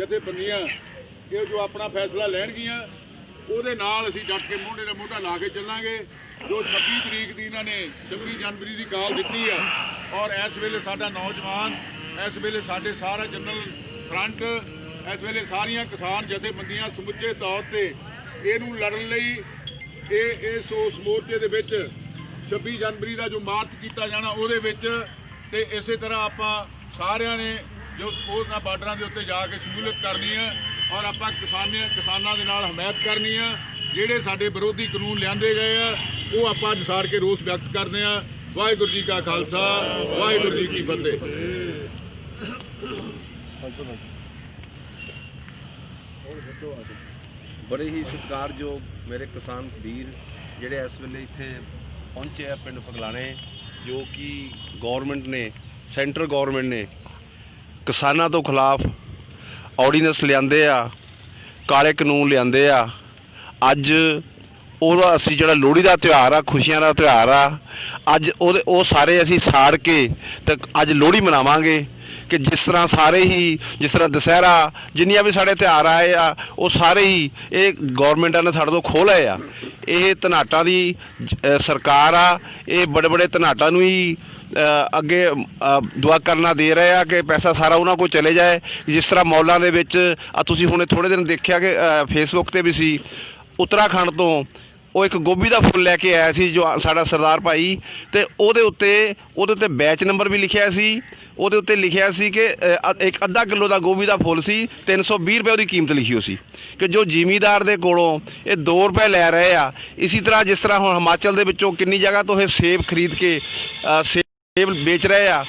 ਜਥੇਬੰਦੀਆਂ ਇਹ ਜੋ ਆਪਣਾ ਫੈਸਲਾ ਲੈਣਗੀਆਂ ਉਹਦੇ ਨਾਲ ਅਸੀਂ ਡਟ ਕੇ ਮੋਢੇ ਨਾਲ ਮੋਢਾ ਲਾ ਕੇ ਚੱਲਾਂਗੇ। ਜੋ 26 ਤਰੀਕ ਦੀ ਇਹਨਾਂ ਨੇ 26 ਜਨਵਰੀ ਦੀ ਕਾਲ ਦਿੱਤੀ ਆ ਔਰ ਇਸ ਵੇਲੇ ਸਾਡਾ ਨੌਜਵਾਨ, ਇਸ ਵੇਲੇ ਸਾਡੇ ਸਾਰਾ ਜਨਰਲ ਫਰੰਟ, ਇਸ ਵੇਲੇ ਸਾਰੀਆਂ ਕਿਸਾਨ ਜਥੇਬੰਦੀਆਂ ਸਮੁੱਚੇ ਤੌਰ ਤੇ ਇਹਨੂੰ ਲੜਨ ਲਈ ਇਸ ਉਸ ਮੋਰਚੇ ਦੇ ਵਿੱਚ 26 ਜਨਵਰੀ ਦਾ ਜੋ ਮਾਰਚ ਕੀਤਾ ਜਾਣਾ ਉਹਦੇ ਵਿੱਚ ਤੇ ਇਸੇ ਤਰ੍ਹਾਂ ਆਪਾਂ ਸਾਰਿਆਂ ਨੇ ਜੋ ਉਹਨਾਂ ਬਾਰਡਰਾਂ ਦੇ ਉੱਤੇ ਜਾ ਕੇ ਸ਼ਮੂਲੀਅਤ ਕਰਨੀ ਹੈ ਔਰ ਆਪਾਂ ਕਿਸਾਨਾਂ ਦੇ ਨਾਲ ਹਮਾਇਤ ਕਰਨੀ ਆ। ਜਿਹੜੇ ਸਾਡੇ ਵਿਰੋਧੀ ਕਾਨੂੰਨ ਲਿਆਂਦੇ ਗਏ ਆ ਉਹ ਆਪਾਂ ਅੱਜ ਸਾੜ ਕੇ ਰੋਸ ਵਿਅਕਤ ਕਰਦੇ ਆ। ਵਾਹਿਗੁਰੂ ਜੀ ਕਾ ਖਾਲਸਾ, ਵਾਹਿਗੁਰੂ ਜੀ ਕੀ ਫਤਿਹ। बड़े ही सत्कारयोग मेरे किसान वीर ਜਿਹੜੇ ਇਸ ਵੇਲੇ ਇੱਥੇ ਪਹੁੰਚੇ ਆ ਪਿੰਡ ਫਗਲਾਣੇ, ਜੋ ਕਿ ਗੌਰਮੈਂਟ ਨੇ, ਸੈਂਟਰ ਗੌਰਮੈਂਟ ਨੇ ਕਿਸਾਨਾਂ ਤੋਂ ਖਿਲਾਫ ਆਰਡੀਨੈਂਸ ਲਿਆਂਦੇ ਆ, ਕਾਲੇ ਕਾਨੂੰਨ ਲਿਆਂਦੇ ਆ। ਅੱਜ ਉਹਦਾ ਅਸੀਂ ਜਿਹੜਾ ਲੋਹੜੀ ਦਾ ਤਿਉਹਾਰ ਆ, ਖੁਸ਼ੀਆਂ ਦਾ ਤਿਉਹਾਰ ਆ, ਅੱਜ ਉਹ ਸਾਰੇ ਅਸੀਂ ਸਾੜ ਕੇ ਤੇ ਅੱਜ ਲੋਹੜੀ ਮਨਾਵਾਂਗੇ ਕਿ ਜਿਸ ਤਰ੍ਹਾਂ ਸਾਰੇ ਹੀ, ਜਿਸ ਤਰ੍ਹਾਂ ਦੁਸਹਿਰਾ, ਜਿੰਨੀਆਂ ਵੀ ਸਾਡੇ ਤਿਉਹਾਰ ਆਏ ਆ ਉਹ ਸਾਰੇ ਹੀ ਇਹ ਗੌਰਮੈਂਟਾਂ ਨੇ ਸਾਡੇ ਤੋਂ ਖੋਹ ਲਏ ਆ। ਇਹ ਧਨਾਟਾਂ ਦੀ ਸਰਕਾਰ ਆ, ਇਹ ਬੜੇ ਬੜੇ ਧਨਾਟਾਂ ਨੂੰ ਹੀ ਅੱਗੇ ਦੁਆ ਕਰਨਾ ਦੇ ਰਹੇ ਆ ਕਿ ਪੈਸਾ ਸਾਰਾ ਉਹਨਾਂ ਕੋਲ ਚਲੇ ਜਾਏ। ਜਿਸ ਤਰ੍ਹਾਂ ਮੌਲਾਂ ਦੇ ਵਿੱਚ ਤੁਸੀਂ ਹੁਣੇ ਥੋੜ੍ਹੇ ਦਿਨ ਦੇਖਿਆ ਕਿ ਫੇਸਬੁੱਕ 'ਤੇ ਵੀ ਸੀ, ਉੱਤਰਾਖੰਡ ਤੋਂ ਉਹ ਇੱਕ ਗੋਭੀ ਦਾ ਫੁੱਲ ਲੈ ਕੇ ਆਇਆ ਸੀ ਜੋ ਸਾਡਾ ਸਰਦਾਰ ਭਾਈ, ਅਤੇ ਉਹਦੇ ਉੱਤੇ ਬੈਚ ਨੰਬਰ ਵੀ ਲਿਖਿਆ ਸੀ। ਉਹਦੇ ਉੱਤੇ ਲਿਖਿਆ ਸੀ ਕਿ ਇੱਕ ਅੱਧਾ ਕਿਲੋ ਦਾ ਗੋਭੀ ਦਾ ਫੁੱਲ ਸੀ, 320 ਰੁਪਏ ਉਹਦੀ ਕੀਮਤ ਲਿਖੀ ਹੋਈ ਸੀ ਕਿ ਜੋ ਜ਼ਿਮੀਂਦਾਰ ਦੇ ਕੋਲੋਂ ਇਹ 2 ਰੁਪਏ ਲੈ ਰਹੇ ਆ। ਇਸੇ ਤਰ੍ਹਾਂ ਜਿਸ ਤਰ੍ਹਾਂ ਹੁਣ ਹਿਮਾਚਲ ਦੇ ਵਿੱਚੋਂ ਕਿੰਨੀ ਜਗ੍ਹਾ ਤੋਂ ਇਹ ਸੇਬ ਖਰੀਦ ਕੇ ਸੇਬ ਵੇਚ ਰਹੇ ਆ,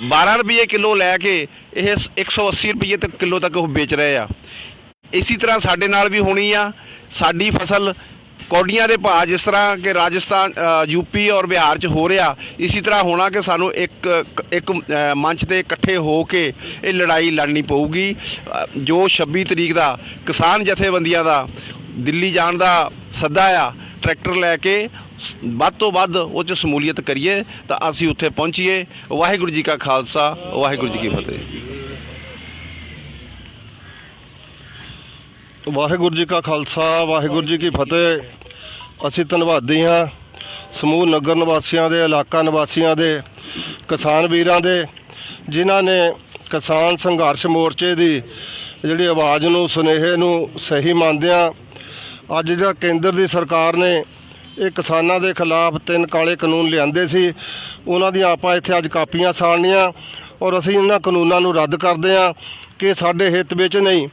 12 ਰੁਪਏ ਕਿਲੋ ਲੈ ਕੇ ਇਹ 180 ਰੁਪਏ ਤੱਕ ਕਿਲੋ ਤੱਕ ਉਹ ਵੇਚ ਰਹੇ ਆ। ਇਸੇ ਤਰ੍ਹਾਂ ਸਾਡੇ ਨਾਲ ਵੀ ਹੋਣੀ ਆ। ਸਾਡੀ ਫਸਲ ਕੌਡੀਆਂ ਦੇ ਭਾਅ ਜਿਸ ਤਰ੍ਹਾਂ ਕਿ ਰਾਜਸਥਾਨ, ਯੂਪੀ ਔਰ ਬਿਹਾਰ 'ਚ ਹੋ ਰਿਹਾ, ਇਸੇ ਤਰ੍ਹਾਂ ਹੋਣਾ ਕਿ ਸਾਨੂੰ ਇੱਕ ਮੰਚ 'ਤੇ ਇਕੱਠੇ ਹੋ ਕੇ ਇਹ ਲੜਾਈ ਲੜਨੀ ਪਊਗੀ। ਜੋ 26 ਤਰੀਕ ਦਾ ਕਿਸਾਨ ਜਥੇਬੰਦੀਆਂ ਦਾ ਦਿੱਲੀ ਜਾਣ ਦਾ ਸੱਦਾ ਆ, ਟਰੈਕਟਰ ਲੈ ਕੇ ਵੱਧ ਤੋਂ ਵੱਧ ਉਹ 'ਚ ਸ਼ਮੂਲੀਅਤ ਕਰੀਏ ਤਾਂ ਅਸੀਂ ਉੱਥੇ ਪਹੁੰਚੀਏ। ਵਾਹਿਗੁਰੂ ਜੀ ਕਾ ਖਾਲਸਾ, ਵਾਹਿਗੁਰੂ ਜੀ ਕੀ ਫਤਿਹ। ਵਾਹਿਗੁਰੂ ਜੀ ਕਾ ਖਾਲਸਾ, ਵਾਹਿਗੁਰੂ ਜੀ ਕੀ ਫਤਿਹ। ਅਸੀਂ ਧੰਨਵਾਦੀ ਹਾਂ ਸਮੂਹ ਨਗਰ ਨਿਵਾਸੀਆਂ ਦੇ, ਇਲਾਕਾ ਨਿਵਾਸੀਆਂ ਦੇ, ਕਿਸਾਨ ਵੀਰਾਂ ਦੇ, ਜਿਨ੍ਹਾਂ ਨੇ ਕਿਸਾਨ ਸੰਘਰਸ਼ ਮੋਰਚੇ ਦੀ ਜਿਹੜੀ ਆਵਾਜ਼ ਨੂੰ, ਸੁਨੇਹੇ ਨੂੰ ਸਹੀ ਮੰਨਦਿਆਂ ਅੱਜ ਜਿਹੜਾ ਕੇਂਦਰ ਦੀ ਸਰਕਾਰ ਨੇ ਇਹ ਕਿਸਾਨਾਂ ਦੇ ਖਿਲਾਫ 3 ਕਾਲੇ ਕਾਨੂੰਨ ਲਿਆਂਦੇ ਸੀ, ਉਹਨਾਂ ਦੀਆਂ ਆਪਾਂ ਇੱਥੇ ਅੱਜ ਕਾਪੀਆਂ ਸਾੜਨੀਆਂ ਔਰ ਅਸੀਂ ਇਹਨਾਂ ਕਾਨੂੰਨਾਂ ਨੂੰ ਰੱਦ ਕਰਦੇ ਹਾਂ ਕਿ ਸਾਡੇ ਹਿੱਤ ਵਿੱਚ ਨਹੀਂ।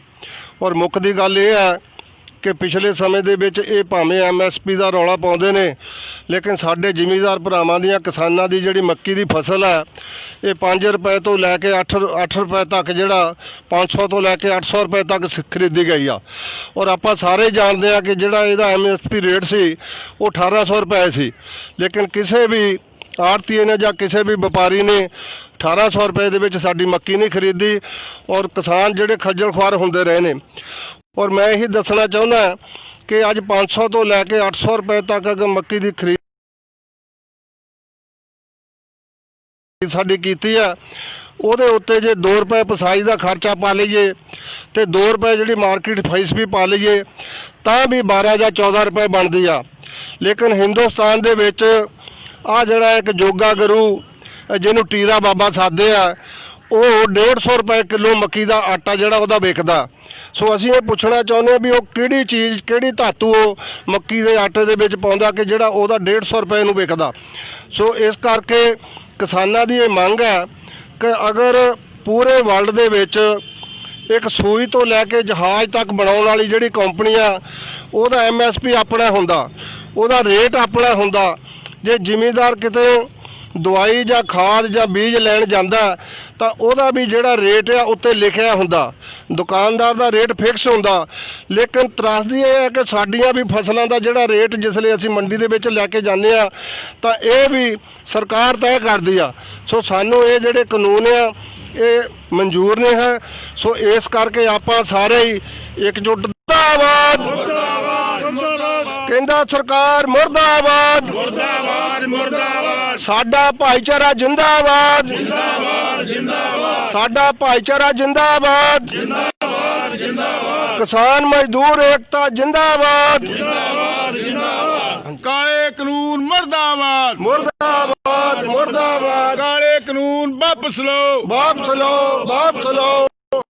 ਔਰ ਮੁੱਖ ਦੀ ਗੱਲ ਇਹ ਹੈ ਕਿ ਪਿਛਲੇ ਸਮੇਂ ਦੇ ਵਿੱਚ ਇਹ ਭਾਵੇਂ MSP ਦਾ ਰੌਲਾ ਪਾਉਂਦੇ ਨੇ, ਲੇਕਿਨ ਸਾਡੇ ਜ਼ਿਮੀਂਦਾਰ ਭਰਾਵਾਂ ਦੀਆਂ, ਕਿਸਾਨਾਂ ਦੀ ਜਿਹੜੀ ਮੱਕੀ ਦੀ ਫਸਲ ਹੈ ਇਹ 5 ਰੁਪਏ ਤੋਂ ਲੈ ਕੇ 8 ਰੁਪਏ ਤੱਕ, ਜਿਹੜਾ 500 ਤੋਂ ਲੈ ਕੇ 800 ਰੁਪਏ ਤੱਕ ਖਰੀਦੀ ਗਈ ਆ। ਔਰ ਆਪਾਂ ਸਾਰੇ ਜਾਣਦੇ ਹਾਂ ਕਿ ਜਿਹੜਾ ਇਹਦਾ MSP ਰੇਟ ਸੀ ਉਹ 1800 ਰੁਪਏ ਸੀ, ਲੇਕਿਨ ਕਿਸੇ ਵੀ ਆੜ੍ਹਤੀਏ ਨੇ ਜਾਂ ਕਿਸੇ ਵੀ ਵਪਾਰੀ ਨੇ 1800 ਰੁਪਏ ਦੇ ਵਿੱਚ ਸਾਡੀ ਮੱਕੀ ਨਹੀਂ ਖਰੀਦੀ ਔਰ ਕਿਸਾਨ ਜਿਹੜੇ ਖੱਜਲ ਖੁਆਰ ਹੁੰਦੇ ਰਹੇ ਨੇ। ਔਰ ਮੈਂ ਇਹੀ ਦੱਸਣਾ ਚਾਹੁੰਦਾ ਕਿ ਅੱਜ 500 ਤੋਂ ਲੈ ਕੇ 800 ਰੁਪਏ ਤੱਕ ਅਗਰ ਮੱਕੀ ਦੀ ਖਰੀਦ ਸਾਡੀ ਕੀਤੀ ਆ, ਉਹਦੇ ਉੱਤੇ ਜੇ 2 ਰੁਪਏ ਪਸਾਈ ਦਾ ਖਰਚਾ ਪਾ ਲਈਏ ਤੇ 2 ਰੁਪਏ ਜਿਹੜੀ ਮਾਰਕੀਟ ਫੀਸ ਵੀ ਪਾ ਲਈਏ ਤਾਂ ਵੀ 12 ਜਾਂ 14 ਰੁਪਏ ਬਣਦੀ ਆ। ਲੇਕਿਨ ਹਿੰਦੁਸਤਾਨ ਦੇ ਵਿੱਚ ਆ ਜਿਹੜਾ ਇੱਕ ਜੋਗਾ ਗੁਰੂ ਜਿਹਨੂੰ ਟੀਰਾ ਬਾਬਾ ਸਾਦੇ ਆ, ਉਹ 150 ਰੁਪਏ ਕਿਲੋ ਮੱਕੀ ਦਾ ਆਟਾ ਜਿਹੜਾ ਉਹਦਾ ਵਿਕਦਾ। ਸੋ ਅਸੀਂ ਇਹ ਪੁੱਛਣਾ ਚਾਹੁੰਦੇ ਹਾਂ ਵੀ ਉਹ ਕਿਹੜੀ ਚੀਜ਼, ਕਿਹੜੀ ਧਾਤੂ ਉਹ ਮੱਕੀ ਦੇ ਆਟੇ ਦੇ ਵਿੱਚ ਪਾਉਂਦਾ ਕਿ ਜਿਹੜਾ ਉਹਦਾ 150 ਰੁਪਏ ਨੂੰ ਵਿਕਦਾ। ਸੋ ਇਸ ਕਰਕੇ ਕਿਸਾਨਾਂ ਦੀ ਇਹ ਮੰਗ ਹੈ ਕਿ ਅਗਰ ਪੂਰੇ ਵਰਲਡ ਦੇ ਵਿੱਚ ਇੱਕ ਸੂਈ ਤੋਂ ਲੈ ਕੇ ਜਹਾਜ਼ ਤੱਕ ਬਣਾਉਣ ਵਾਲੀ ਜਿਹੜੀ ਕੰਪਨੀ ਆ, ਉਹਦਾ MSP ਆਪਣਾ ਹੁੰਦਾ, ਉਹਦਾ ਰੇਟ ਆਪਣਾ ਹੁੰਦਾ। ਜੇ ਜ਼ਿਮੀਂਦਾਰ ਕਿਤੇ ਦਵਾਈ ਜਾਂ ਖਾਦ ਜਾਂ ਬੀਜ ਲੈਣ ਜਾਂਦਾ ਤਾਂ ਉਹਦਾ ਵੀ ਜਿਹੜਾ ਰੇਟ ਆ ਉੱਤੇ ਲਿਖਿਆ ਹੁੰਦਾ, ਦੁਕਾਨਦਾਰ ਦਾ ਰੇਟ ਫਿਕਸ ਹੁੰਦਾ। ਲੇਕਿਨ ਤਰਾਸਦੀ ਇਹ ਹੈ ਕਿ ਸਾਡੀਆਂ ਵੀ ਫਸਲਾਂ ਦਾ ਜਿਹੜਾ ਰੇਟ ਜਿਸ ਲਈ ਅਸੀਂ ਮੰਡੀ ਦੇ ਵਿੱਚ ਲੈ ਕੇ ਜਾਂਦੇ ਆ ਤਾਂ ਇਹ ਵੀ ਸਰਕਾਰ ਤੈਅ ਕਰਦੀ ਆ। ਸੋ ਸਾਨੂੰ ਇਹ ਜਿਹੜੇ ਕਾਨੂੰਨ ਆ ਇਹ ਮਨਜ਼ੂਰ ਨਹੀਂ ਹੈ। ਸੋ ਇਸ ਕਰਕੇ ਆਪਾਂ ਸਾਰੇ ਹੀ ਇਕਜੁੱਟ ਕੇਂਦਰ ਸਰਕਾਰ ਮੁਰਦਾਬਾਦ, ਮੁਰਦਾਬਾਦ, ਮੁਰਦਾਬਾਦ। ਸਾਡਾ ਭਾਈਚਾਰਾ ਜਿੰਦਾਬਾਦ, ਜਿੰਦਾਬਾਦ, ਜਿੰਦਾਬਾਦ। ਸਾਡਾ ਭਾਈਚਾਰਾ ਜਿੰਦਾਬਾਦ, ਜਿੰਦਾਬਾਦ। ਕਿਸਾਨ ਮਜ਼ਦੂਰ ਏਕਤਾ ਜਿੰਦਾਬਾਦ। ਕਾਲੇ ਕਾਨੂੰਨ ਮਰਦਾਬਾਦ। ਮੁਰਦਾਬਾਦ ਮੁਰਦਾਬਾਦ। ਕਾਲੇ ਕਾਨੂੰਨ ਵਾਪਸ ਲਓ। ਵਾਪਸ ਲਓ ਵਾਪਸ ਲਓ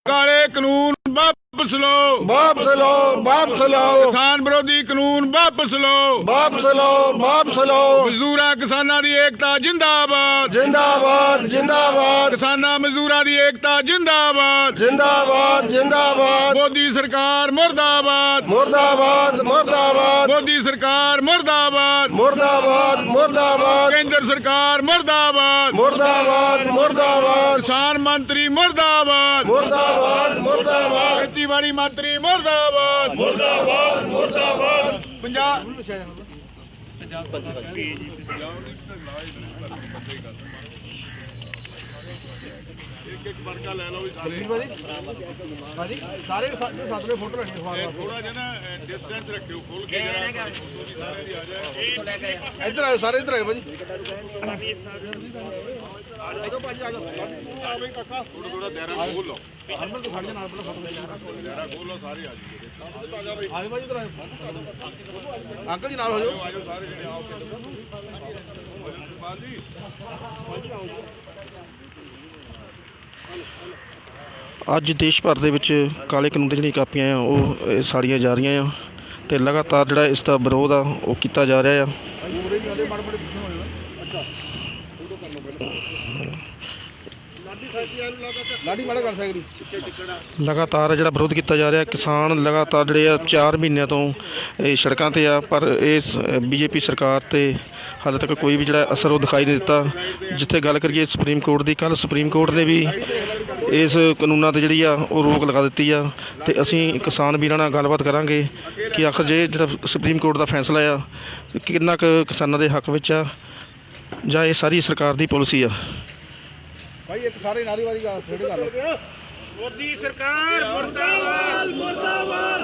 ਕਾਲੇ ਕਾਨੂੰਨ ਵਾਪਸ ਲਓ। ਵਾਪਸ ਲਓ ਵਾਪਸ ਲਓ ਕਿਸਾਨ ਵਿਰੋਧੀ ਕਾਨੂੰਨ ਵਾਪਸ ਲਓ। ਵਾਪਸ ਲਓ ਵਾਪਸ ਲਓ। ਮਜ਼ਦੂਰਾਂ ਕਿਸਾਨਾਂ ਦੀ ਏਕਤਾ ਜਿੰਦਾਬਾਦ। ਜਿੰਦਾਬਾਦ ਜਿੰਦਾਬਾਦ ਕਿਸਾਨਾਂ ਮਜ਼ਦੂਰਾਂ ਦੀ ਏਕਤਾ ਜਿੰਦਾਬਾਦ। ਜਿੰਦਾਬਾਦ ਜਿੰਦਾਬਾਦ। ਮੋਦੀ ਸਰਕਾਰ ਮੁਰਦਾਬਾਦ। ਮੁਰਦਾਬਾਦ ਮੁਰਦਾਬਾਦ ਮੋਦੀ ਸਰਕਾਰ ਮੁਰਦਾਬਾਦ। ਮੁਰਦਾਬਾਦ ਮੁਰਦਾਬਾਦ ਕੇਂਦਰ ਸਰਕਾਰ ਮੁਰਦਾਬਾਦ। ਮੁਰਦਾਬਾਦ ਮੁਰਦਾਬਾਦ ਕਿਸਾਨ ਮੰਤਰੀ ਮੁਰਦਾਬਾਦ। ਮੁਰਦਾਬਾਦ ਮੁਰਦਾਬਾਦ ਖੇਤੀਬਾੜੀ ਮੰਤਰੀ ਮੁਰਦਾਬਾਦ। ਮੁਰਦਾਬਾਦ ਮੁਰਦਾਬਾਦ। ਪੰਜਾਬ ਇੱਕ ਵਰਕਾ ਲੈ ਲਓ ਵੀ ਸਾਰੇ ਸਾਰੇ ਸਾਥ ਫੋਟੋ ਰੱਖੀ ਥੋੜਾ ਜਿਹਾ ਨਾ ਡਿਸਟੈਂਸ ਰੱਖਿਓ ਖੋਲ ਕੇ ਜਰਾ ਸਾਰੇ ਦੀ ਆ ਜਾਏ। ਇੱਧਰ ਆਓ ਸਾਰੇ ਇੱਧਰ ਆਓ ਭਾਜੀ। ਥੋੜਾ ਥੋੜਾ ਦਾਇਰਾ ਖੋਲ ਲਓ। ਹਰਮਨ ਤੋਂ ਖੜ ਜਾ ਨਾਲ ਪਹਿਲਾਂ ਫੋਟੋ ਦਾਇਰਾ ਖੋਲ ਲਓ ਸਾਰੇ ਆ ਜਾਈਏ। ਆਜੋ ਭਾਜੀ ਇੱਧਰ ਆਓ। ਅੰਕਲ ਜੀ ਨਾਲ ਹੋ ਜਾਓ। ਆਜੋ ਸਾਰੇ ਜਿਹੜੇ ਆਓ ਬਾਦ ਜੀ। ਅੱਜ ਦੇਸ਼ ਭਰ ਦੇ ਵਿੱਚ ਕਾਲੇ ਕਾਨੂੰਨ ਦੀਆਂ ਜਿਹੜੀਆਂ ਕਾਪੀਆਂ ਆ ਉਹ ਸਾੜੀਆਂ ਜਾ ਰਹੀਆਂ ਆ ਤੇ ਲਗਾਤਾਰ ਜਿਹੜਾ ਇਸ ਦਾ ਵਿਰੋਧ ਆ ਉਹ ਕੀਤਾ ਜਾ ਰਿਹਾ ਆ। ਲਗਾਤਾਰ ਜਿਹੜਾ ਵਿਰੋਧ ਕੀਤਾ ਜਾ ਰਿਹਾ। ਕਿਸਾਨ ਲਗਾਤਾਰ ਜਿਹੜੇ ਆ 4 ਮਹੀਨਿਆਂ ਤੋਂ ਇਹ ਸੜਕਾਂ ਤੇ ਆ, ਪਰ ਇਸ ਬੀਜੇਪੀ ਸਰਕਾਰ ਤੇ ਹਾਲੇ ਤੱਕ ਕੋਈ ਵੀ ਜਿਹੜਾ ਅਸਰ ਉਹ ਦਿਖਾਈ ਨਹੀਂ ਦਿੱਤਾ। ਜਿੱਥੇ ਗੱਲ ਕਰੀਏ ਸੁਪਰੀਮ ਕੋਰਟ ਦੀ, ਕੱਲ੍ਹ ਸੁਪਰੀਮ ਕੋਰਟ ਨੇ ਵੀ ਇਸ ਕਾਨੂੰਨਾਂ ਤੇ ਜਿਹੜੀ ਆ ਉਹ ਰੋਕ ਲਗਾ ਦਿੱਤੀ ਆ ਤੇ ਅਸੀਂ ਕਿਸਾਨ ਵੀਰਾਂ ਨਾਲ ਗੱਲਬਾਤ ਕਰਾਂਗੇ ਕਿ ਆਖਰ ਜੇ ਜਿਹੜਾ ਸੁਪਰੀਮ ਕੋਰਟ ਦਾ ਫੈਸਲਾ ਆ ਕਿੰਨਾ ਕੁ ਕਿਸਾਨਾਂ ਦੇ ਹੱਕ ਵਿੱਚ ਆ ਜਾਂ ਇਹ ਸਾਰੀ ਸਰਕਾਰ ਦੀ ਪਾਲਿਸੀ ਆ। ਭਾਈ ਇੱਕ ਸਾਰੇ ਨਾਰੀਵਾਦੀ ਗੱਲ ਛੇੜ ਕਰ ਲਓ। ਮੋਦੀ ਸਰਕਾਰ ਮੁਰਦਾਬਾਦ ਮੁਰਦਾਬਾਦ।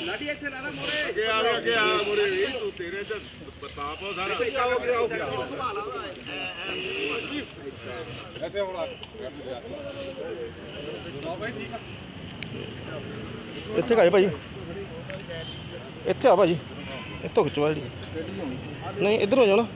ਲਾਡੀ ਇੱਥੇ ਲਾ ਲਾ ਮੋਰੇ। ਅੱਗੇ ਆ ਮੋਰੇ ਵੀ ਤੂੰ ਤੇਰੇ ਤੇ ਬਤਾਪ ਸਾਰਾ। ਇੱਥੇ ਹੁਣ ਇੱਥੇ ਕਾਏ ਭਾਜੀ, ਇੱਥੇ ਆ ਭਾਜੀ, ਇੱਥੋਂ ਖਿੱਚਵਾ ਜਿਹੜੀ ਨਹੀਂ ਇੱਧਰ ਹੋ ਜਾਓ ਨਾ।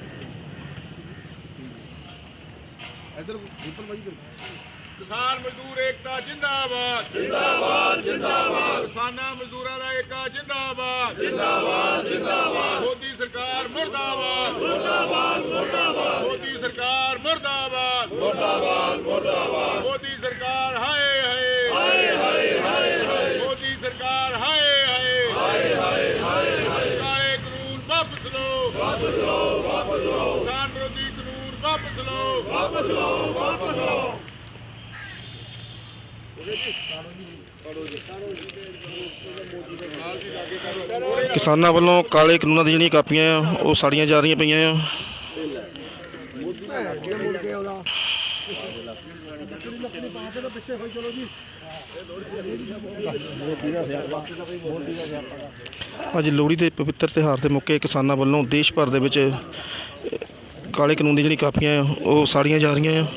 ਕਿਸਾਨ ਮਜ਼ਦੂਰ ਏਕਤਾ ਜਿੰਦਾਬਾਦ ਜਿੰਦਾਬਾਦ ਜਿੰਦਾਬਾਦ। ਕਿਸਾਨਾਂ ਮਜ਼ਦੂਰਾਂ ਦਾ ਏਕਾ ਜਿੰਦਾਬਾਦ ਜਿੰਦਾਬਾਦ ਜਿੰਦਾਬਾਦ। ਮੋਦੀ ਸਰਕਾਰ ਮੁਰਦਾਬਾਦ ਮੁਰਦਾਬਾਦ ਮੁਰਦਾਬਾਦ। ਮੋਦੀ ਸਰਕਾਰ ਮੁਰਦਾਬਾਦ ਮੁਰਦਾਬਾਦ ਮੁਰਦਾਬਾਦ। ਮੋਦੀ ਸਰਕਾਰ ਹਾਏ ਹਾਏ ਹਾਏ ਹਾਏ ਹਾਏ ਹਾਏ। ਮੋਦੀ ਸਰਕਾਰ ਹਾਏ ਹਾਏ ਹਾਏ ਹਾਏ ਹਾਏ। ਕਾਲੇ ਕਾਨੂੰਨ ਵਾਪਸ ਲਓ ਵਾਪਸ ਲਓ ਵਾਪਸ ਲਓ। ਕਿਸਾਨ ਵਿਰੋਧੀ ਕਾਨੂੰਨ ਵਾਪਸ ਲਓ ਵਾਪਸ ਲਓ ਵਾਪਸ ਲਓ। ਕਿਸਾਨਾਂ ਵੱਲੋਂ ਕਾਲੇ ਕਾਨੂੰਨਾਂ ਦੀਆਂ ਜਿਹੜੀਆਂ ਕਾਪੀਆਂ ਆ ਉਹ ਸਾੜੀਆਂ ਜਾ ਰਹੀਆਂ ਪਈਆਂ ਆ। ਅੱਜ ਲੋਹੜੀ ਦੇ ਪਵਿੱਤਰ ਤਿਉਹਾਰ ਦੇ ਮੌਕੇ ਕਿਸਾਨਾਂ ਵੱਲੋਂ ਦੇਸ਼ ਭਰ ਦੇ ਵਿੱਚ ਕਾਲੇ ਕਾਨੂੰਨ ਦੀਆਂ ਜਿਹੜੀਆਂ ਕਾਪੀਆਂ ਆ ਉਹ ਸਾੜੀਆਂ ਜਾ ਰਹੀਆਂ ਆ।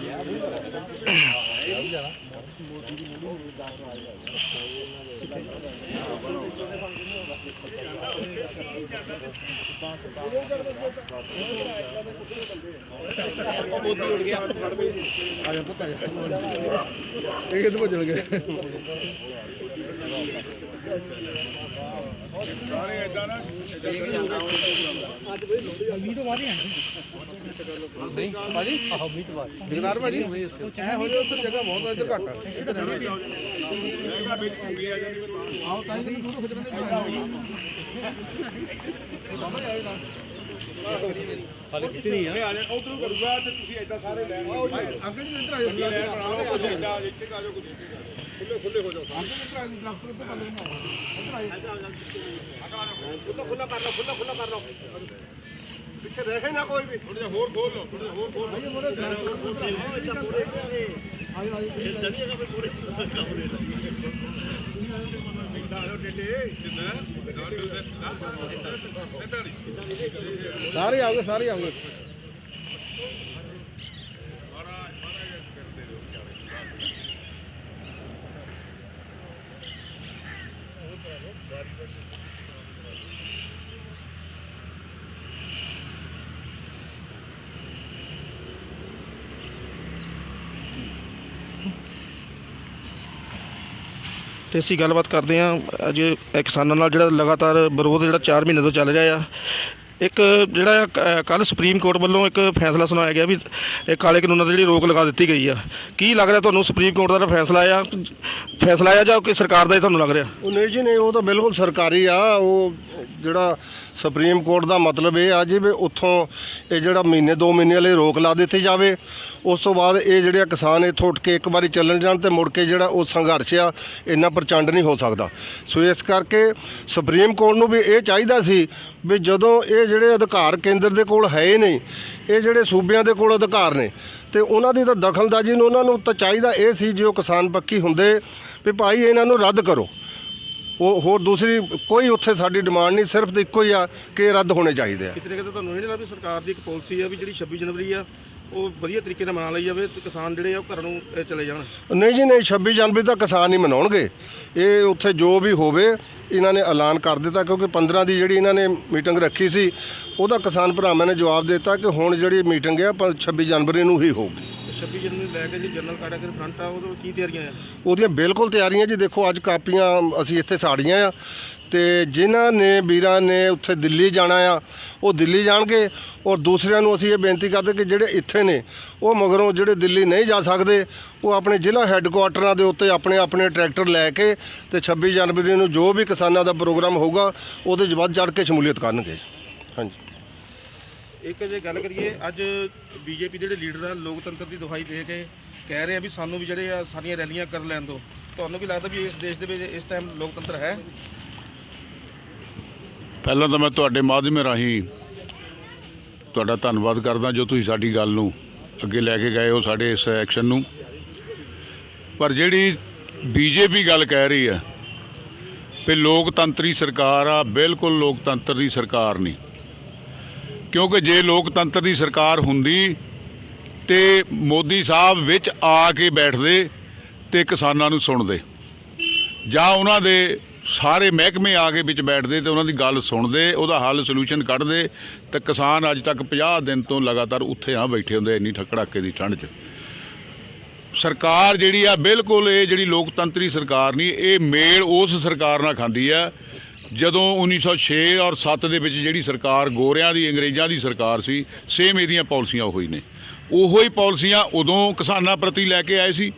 ਇਹ ਕਿੱਥੇ ਭੱਜਣ ਗਏ? ਸਾਰੇ ਏਦਾਂ ਨਾ ਭਾਜੀ ਜਗਦਾਰ ਭਾਜੀ ਐ ਹੋ ਜਾਓ, ਉੱਧਰ ਜਗ੍ਹਾ ਬਹੁਤ ਆ, ਇੱਧਰ ਘੱਟ ਆ। ਇੱਧਰ ਰਹਿਣਾ ਆਓ ਤਾਂ ਹੀ ਫੋਟੋ ਖਿੱਚਣੇ ਹਾਲੇ ਕਿਤਨੀ ਆ ਆ ਜਾ ਉਧਰੋਂ ਕਰੂਗਾ ਤੇ ਤੁਸੀਂ ਏਦਾਂ ਸਾਰੇ ਲੈਣ ਆਓ। ਅੰਕਲ ਜੀ ਇੱਧਰ ਆਇਓ। ਇੱਥੇ ਆ ਜਾਓ ਇੱਥੇ ਆ ਜਾਓ ਖੁੱਲੇ ਖੁੱਲੇ ਹੋ ਜਾਓ ਅੰਕਲ ਇੱਧਰ ਆਇਓ, ਡਾਕਟਰ ਉੱਤੇ ਕਰ ਲੈਣਾ। ਇੱਧਰ ਆਇਓ, ਖੁੱਲਾ ਕਰ ਲਓ ਖੁੱਲਾ ਖੁੱਲਾ ਕਰ ਲਓ। ਪਿੱਛੇ ਰਹਿ ਨਾ ਕੋਈ ਵੀ। ਥੋੜਾ ਜਿਹਾ ਹੋਰ ਖੋਲ ਲਓ ਥੋੜਾ ਜਿਹਾ ਹੋਰ ਖੋਲ ਲਓ। ਆਇਓ ਸਾਰੇ ਆਓਗੇ ਸਾਰੇ ਆਓਗੇ। ਤੇ ਅਸੀਂ ਗੱਲਬਾਤ ਕਰਦੇ ਹਾਂ ਅੱਜ ਕਿਸਾਨਾਂ ਨਾਲ ਜਿਹੜਾ ਲਗਾਤਾਰ ਵਿਰੋਧ ਜਿਹੜਾ 4 ਮਹੀਨੇ ਤੋਂ ਚੱਲ ਰਿਹਾ ਆ। ਇੱਕ ਜਿਹੜਾ ਕੱਲ ਸੁਪਰੀਮ ਕੋਰਟ ਵੱਲੋਂ ਇੱਕ ਫੈਸਲਾ ਸੁਣਾਇਆ ਗਿਆ ਵੀ ਇਹ ਕਾਲੇ ਕਾਨੂੰਨਾਂ ਦੀ ਜਿਹੜੀ ਰੋਕ ਲਗਾ ਦਿੱਤੀ ਗਈ ਆ। ਕੀ ਲੱਗ ਰਿਹਾ ਤੁਹਾਨੂੰ ਸੁਪਰੀਮ ਕੋਰਟ ਦਾ ਫੈਸਲਾ ਆ ਜਾਂ ਕਿ ਸਰਕਾਰ ਦਾ ਹੀ ਤੁਹਾਨੂੰ ਲੱਗ ਰਿਹਾ? ਉਹ ਨਹੀਂ ਜੀ ਨਹੀਂ, ਉਹ ਤਾਂ ਬਿਲਕੁਲ ਸਰਕਾਰੀ ਆ। ਉਹ ਜਿਹੜਾ ਸੁਪਰੀਮ ਕੋਰਟ ਦਾ ਮਤਲਬ ਇਹ ਆ ਜੀ ਵੀ ਉੱਥੋਂ ਇਹ ਜਿਹੜਾ ਮਹੀਨੇ 2 ਮਹੀਨੇ ਲਈ ਰੋਕ ਲਾ ਦਿੱਤੀ ਜਾਵੇ। ਉਸ ਤੋਂ ਬਾਅਦ ਇਹ ਜਿਹੜੇ ਕਿਸਾਨ ਇੱਥੋਂ ਉੱਠ ਕੇ ਇੱਕ ਵਾਰੀ ਚੱਲਣ ਜਾਣ ਤੇ ਮੁੜ ਕੇ ਜਿਹੜਾ ਉਹ ਸੰਘਰਸ਼ ਆ ਇੰਨਾ ਪ੍ਰਚੰਡ ਨਹੀਂ ਹੋ ਸਕਦਾ। ਸੋ ਇਸ ਕਰਕੇ ਸੁਪਰੀਮ ਕੋਰਟ ਨੂੰ ਵੀ ਇਹ ਚਾਹੀਦਾ ਸੀ ਵੀ ਜਦੋਂ ਇਹ ਜਿਹੜੇ ਅਧਿਕਾਰ ਕੇਂਦਰ ਦੇ ਕੋਲ ਹੈ ਹੀ ਨਹੀਂ, ਇਹ ਜਿਹੜੇ ਸੂਬਿਆਂ ਦੇ ਕੋਲ ਅਧਿਕਾਰ ਨੇ, ਤੇ ਉਹਨਾਂ ਦੀ ਤਾਂ ਦਖਲਅੰਦਾਜ਼ੀ ਨੂੰ ਉਹਨਾਂ ਨੂੰ ਤਾਂ ਚਾਹੀਦਾ ਇਹ ਸੀ ਜੇ ਉਹ ਕਿਸਾਨ ਪੱਖੀ ਹੁੰਦੇ ਵੀ ਭਾਈ ਇਹਨਾਂ ਨੂੰ ਰੱਦ ਕਰੋ। ਉਹ ਹੋਰ ਦੂਸਰੀ ਕੋਈ ਉੱਥੇ ਸਾਡੀ ਡਿਮਾਂਡ ਨਹੀਂ, ਸਿਰਫ ਇੱਕੋ ਹੀ ਆ ਕਿ ਇਹ ਰੱਦ ਹੋਣੇ ਚਾਹੀਦੇ ਆ। ਕਿਤੇ ਨਾ ਕਿਤੇ ਤੁਹਾਨੂੰ ਇਹ ਨਹੀਂ ਲੱਗਦਾ ਵੀ ਸਰਕਾਰ ਦੀ ਇੱਕ ਪਾਲਿਸੀ ਆ ਵੀ ਜਿਹੜੀ 26 ਜਨਵਰੀ ਆ ਉਹ ਵਧੀਆ ਤਰੀਕੇ ਨਾਲ ਮਨਾ ਲਈ ਜਾਵੇ ਤੇ ਕਿਸਾਨ ਜਿਹੜੇ ਆ ਉਹ ਘਰਾਂ ਨੂੰ ਚਲੇ ਜਾਣ? ਨਹੀਂ ਜੀ ਨਹੀਂ, 26 ਜਨਵਰੀ ਤਾਂ ਕਿਸਾਨ ਹੀ ਮਨਾਉਣਗੇ। ਇਹ ਉੱਥੇ ਜੋ ਵੀ ਹੋਵੇ ਇਹਨਾਂ ਨੇ ਐਲਾਨ ਕਰ ਦਿੱਤਾ, ਕਿਉਂਕਿ 15 ਦੀ ਜਿਹੜੀ ਇਹਨਾਂ ਨੇ ਮੀਟਿੰਗ ਰੱਖੀ ਸੀ ਉਹਦਾ ਕਿਸਾਨ ਭਰਾਵਾਂ ਨੇ ਜਵਾਬ ਦਿੱਤਾ ਕਿ ਹੁਣ ਜਿਹੜੀ ਮੀਟਿੰਗ ਆ 26 ਜਨਵਰੀ ਨੂੰ ਹੀ ਹੋਊਗੀ। 26 ਜਨਵਰੀ ਨੂੰ ਲੈ ਕੇ ਜੀ ਜਨਰਲ ਕੈਟਾਗਰੀ ਫਰੰਟ ਆ ਉਹਦੇ ਕੀ ਤਿਆਰੀਆਂ ਆ? ਉਹਦੀਆਂ ਬਿਲਕੁਲ ਤਿਆਰੀਆਂ ਜੀ। ਦੇਖੋ ਅੱਜ ਕਾਪੀਆਂ ਅਸੀਂ ਇੱਥੇ ਸਾੜੀਆਂ ਆ, ਤੇ ਜਿਨ੍ਹਾਂ ਨੇ ਵੀਰਾਂ ਨੇ ਉੱਥੇ ਦਿੱਲੀ ਜਾਣਾ ਆ ਉਹ ਦਿੱਲੀ ਜਾਣਗੇ, ਔਰ ਦੂਸਰਿਆਂ ਨੂੰ ਅਸੀਂ ਇਹ ਬੇਨਤੀ ਕਰਦੇ ਕਿ ਜਿਹੜੇ ਇੱਥੇ ਨੇ ਉਹ ਮਗਰੋਂ ਜਿਹੜੇ ਦਿੱਲੀ ਨਹੀਂ ਜਾ ਸਕਦੇ ਉਹ ਆਪਣੇ ਜ਼ਿਲ੍ਹਾ ਹੈੱਡਕੁਆਟਰਾਂ ਦੇ ਉੱਤੇ ਆਪਣੇ ਆਪਣੇ ਟਰੈਕਟਰ ਲੈ ਕੇ ਤੇ 26 ਜਨਵਰੀ ਨੂੰ ਜੋ ਵੀ ਕਿਸਾਨਾਂ ਦਾ ਪ੍ਰੋਗਰਾਮ ਹੋਊਗਾ ਉਹਦੇ 'ਚ ਵੱਧ ਚੜ੍ਹ ਕੇ ਸ਼ਮੂਲੀਅਤ ਕਰਨਗੇ। ਹਾਂਜੀ। ਇੱਕ ਜੇ ਗੱਲ ਕਰੀਏ ਅੱਜ ਬੀਜੇਪੀ ਦੇ ਜਿਹੜੇ ਲੀਡਰ ਆ ਲੋਕਤੰਤਰ ਦੀ ਦੁਹਾਈ ਦੇ ਕੇ ਕਹਿ ਰਹੇ ਆ ਵੀ ਸਾਨੂੰ ਵੀ ਜਿਹੜੇ ਆ ਸਾਰੀਆਂ ਰੈਲੀਆਂ ਕਰ ਲੈਣ ਦਿਓ। ਤੁਹਾਨੂੰ ਕੀ ਲੱਗਦਾ ਵੀ ਇਸ ਦੇਸ਼ ਦੇ ਵਿੱਚ ਇਸ ਟਾਈਮ ਲੋਕਤੰਤਰ ਹੈ? ਪਹਿਲਾਂ ਤਾਂ ਮੈਂ ਤੁਹਾਡੇ ਮਾਧਿਅਮ ਰਾਹੀਂ ਤੁਹਾਡਾ ਧੰਨਵਾਦ ਕਰਦਾ ਜੋ ਤੁਸੀਂ ਸਾਡੀ ਗੱਲ ਨੂੰ ਅੱਗੇ ਲੈ ਕੇ ਗਏ ਹੋ, ਸਾਡੇ ਇਸ ਐਕਸ਼ਨ ਨੂੰ। ਪਰ ਜਿਹੜੀ ਬੀਜੇਪੀ ਗੱਲ ਕਹਿ ਰਹੀ ਹੈ ਵੀ ਲੋਕਤੰਤਰੀ ਸਰਕਾਰ ਆ, ਬਿਲਕੁਲ ਲੋਕਤੰਤਰ ਦੀ ਸਰਕਾਰ ਨਹੀਂ। ਕਿਉਂਕਿ ਜੇ ਲੋਕਤੰਤਰ ਦੀ ਸਰਕਾਰ ਹੁੰਦੀ ਤੇ ਮੋਦੀ ਸਾਹਿਬ ਵਿੱਚ ਆ ਕੇ ਬੈਠਦੇ ਤੇ ਕਿਸਾਨਾਂ ਨੂੰ ਸੁਣਦੇ, ਜਾਂ ਉਹਨਾਂ ਦੇ ਸਾਰੇ ਮਹਿਕਮੇ ਆ ਕੇ ਵਿੱਚ ਬੈਠਦੇ ਤੇ ਉਹਨਾਂ ਦੀ ਗੱਲ ਸੁਣਦੇ, ਉਹਦਾ ਹੱਲ ਸੋਲੂਸ਼ਨ ਕੱਢਦੇ, ਤੇ ਕਿਸਾਨ ਅੱਜ ਤੱਕ 50 ਦਿਨ ਤੋਂ ਲਗਾਤਾਰ ਉੱਥੇ ਬੈਠੇ ਹੁੰਦੇ ਇੰਨੀ ਕੜਾਕੇ ਦੀ ਠੰਡ 'ਚ। ਸਰਕਾਰ ਜਿਹੜੀ ਆ ਬਿਲਕੁਲ ਇਹ ਜਿਹੜੀ ਲੋਕਤੰਤਰੀ ਸਰਕਾਰ ਨਹੀਂ, ਇਹ ਮੇਲ ਉਸ ਸਰਕਾਰ ਨਾਲ ਖਾਂਦੀ ਆ ਜਦੋਂ 1906 ਔਰ 7 ਦੇ ਵਿੱਚ ਜਿਹੜੀ ਸਰਕਾਰ ਗੋਰਿਆਂ ਦੀ ਅੰਗਰੇਜ਼ਾਂ ਦੀ ਸਰਕਾਰ ਸੀ, ਸੇਮ ਇਹਦੀਆਂ ਪਾਲਿਸੀਆਂ ਉਹੀ ਨੇ। ਉਹੋ ਹੀ ਪਾਲਿਸੀਆਂ ਉਦੋਂ ਕਿਸਾਨਾਂ ਪ੍ਰਤੀ ਲੈ ਕੇ ਆਏ ਸੀ,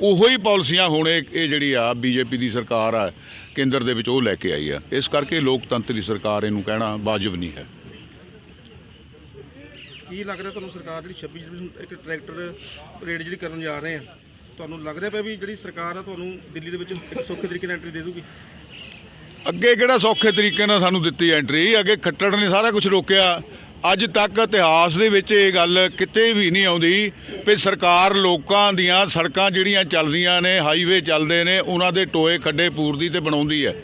ਉਹੋ ਹੀ ਪਾਲਿਸੀਆਂ ਹੁਣ ਇਹ ਜਿਹੜੀ ਆ ਬੀਜੇਪੀ ਦੀ ਸਰਕਾਰ ਆ ਕੇਂਦਰ ਦੇ ਵਿੱਚ ਉਹ ਲੈ ਕੇ ਆਈ ਆ। ਇਸ ਕਰਕੇ ਲੋਕਤੰਤਰੀ ਸਰਕਾਰ ਇਹਨੂੰ ਕਹਿਣਾ ਵਾਜਬ ਨਹੀਂ ਹੈ। ਕੀ ਲੱਗ ਰਿਹਾ ਤੁਹਾਨੂੰ ਸਰਕਾਰ ਜਿਹੜੀ 26 ਜਨਵਰੀ ਨੂੰ ਇੱਕ ਟਰੈਕਟਰ ਪਰੇਡ ਜਿਹੜੀ ਕਰਨ ਜਾ ਰਹੇ ਆ, ਤੁਹਾਨੂੰ ਲੱਗ ਰਿਹਾ ਪਿਆ ਵੀ ਜਿਹੜੀ ਸਰਕਾਰ ਆ ਤੁਹਾਨੂੰ ਦਿੱਲੀ ਦੇ ਵਿੱਚ ਇੱਕ ਸੌਖੇ ਤਰੀਕੇ ਨਾਲ ਐਂਟਰੀ ਦੇ ਦੂਗੀ? ਅੱਗੇ ਕਿਹੜਾ ਸੌਖੇ ਤਰੀਕੇ ਨਾਲ ਸਾਨੂੰ ਦਿੱਤੀ ਐਂਟਰੀ, ਅੱਗੇ ਖੱਟੜ ਨੇ ਸਾਰਾ ਕੁਝ ਰੋਕਿਆ। ਅੱਜ ਤੱਕ ਇਤਿਹਾਸ ਦੇ ਵਿੱਚ ਇਹ ਗੱਲ ਕਿਤੇ ਵੀ ਨਹੀਂ ਆਉਂਦੀ ਵੀ ਸਰਕਾਰ ਲੋਕਾਂ ਦੀਆਂ ਸੜਕਾਂ ਜਿਹੜੀਆਂ ਚੱਲਦੀਆਂ ਨੇ, ਹਾਈਵੇ ਚੱਲਦੇ ਨੇ, ਉਹਨਾਂ ਦੇ ਟੋਏ ਖੱਡੇ ਪੂਰਦੀ ਤੇ ਬਣਾਉਂਦੀ ਹੈ।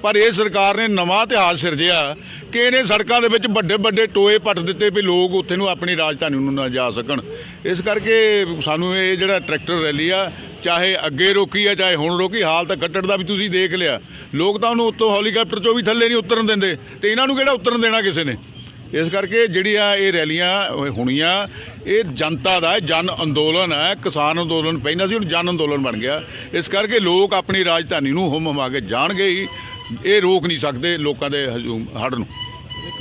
ਪਰ ਇਹ ਸਰਕਾਰ ਨੇ ਨਵਾਂ ਇਤਿਹਾਸ ਸਿਰਜਿਆ ਕਿ ਇਹਨੇ ਸੜਕਾਂ ਦੇ ਵਿੱਚ ਵੱਡੇ ਵੱਡੇ ਟੋਏ ਪੱਟ ਦਿੱਤੇ ਵੀ ਲੋਕ ਉੱਥੇ ਨੂੰ ਆਪਣੀ ਰਾਜਧਾਨੀ ਨੂੰ ਨਾ ਜਾ ਸਕਣ। ਇਸ ਕਰਕੇ ਸਾਨੂੰ ਇਹ ਜਿਹੜਾ ਟਰੈਕਟਰ ਰੈਲੀ ਆ, ਚਾਹੇ ਅੱਗੇ ਰੋਕੀ ਆ ਚਾਹੇ ਹੁਣ ਰੋਕੀ, ਹਾਲ ਤਾਂ ਖੱਟੜ ਦਾ ਵੀ ਤੁਸੀਂ ਦੇਖ ਲਿਆ। ਲੋਕ ਤਾਂ ਉਹਨੂੰ ਉੱਤੋਂ ਹੈਲੀਕਾਪਟਰ 'ਚੋਂ ਵੀ ਥੱਲੇ ਨਹੀਂ ਉਤਰਨ ਦਿੰਦੇ, ਤੇ ਇਹਨਾਂ ਨੂੰ ਕਿਹੜਾ ਉਤਰਨ ਦੇਣਾ ਕਿਸੇ ਨੇ। ਇਸ ਕਰਕੇ ਜਿਹੜੀਆਂ ਇਹ ਰੈਲੀਆਂ ਹੋਣੀਆਂ ਇਹ ਜਨਤਾ ਦਾ ਜਨ ਅੰਦੋਲਨ ਹੈ। ਕਿਸਾਨ ਅੰਦੋਲਨ ਪਹਿਲਾਂ ਸੀ, ਹੁਣ ਜਨ ਅੰਦੋਲਨ ਬਣ ਗਿਆ। ਇਸ ਕਰਕੇ ਲੋਕ ਆਪਣੀ ਰਾਜਧਾਨੀ ਨੂੰ ਹੁਮ ਹੁਮਾ ਕੇ ਜਾਣਗੇ ਹੀ, ਇਹ ਰੋਕ ਨਹੀਂ ਸਕਦੇ ਲੋਕਾਂ ਦੇ ਹੜ ਨੂੰ। ਇੱਕ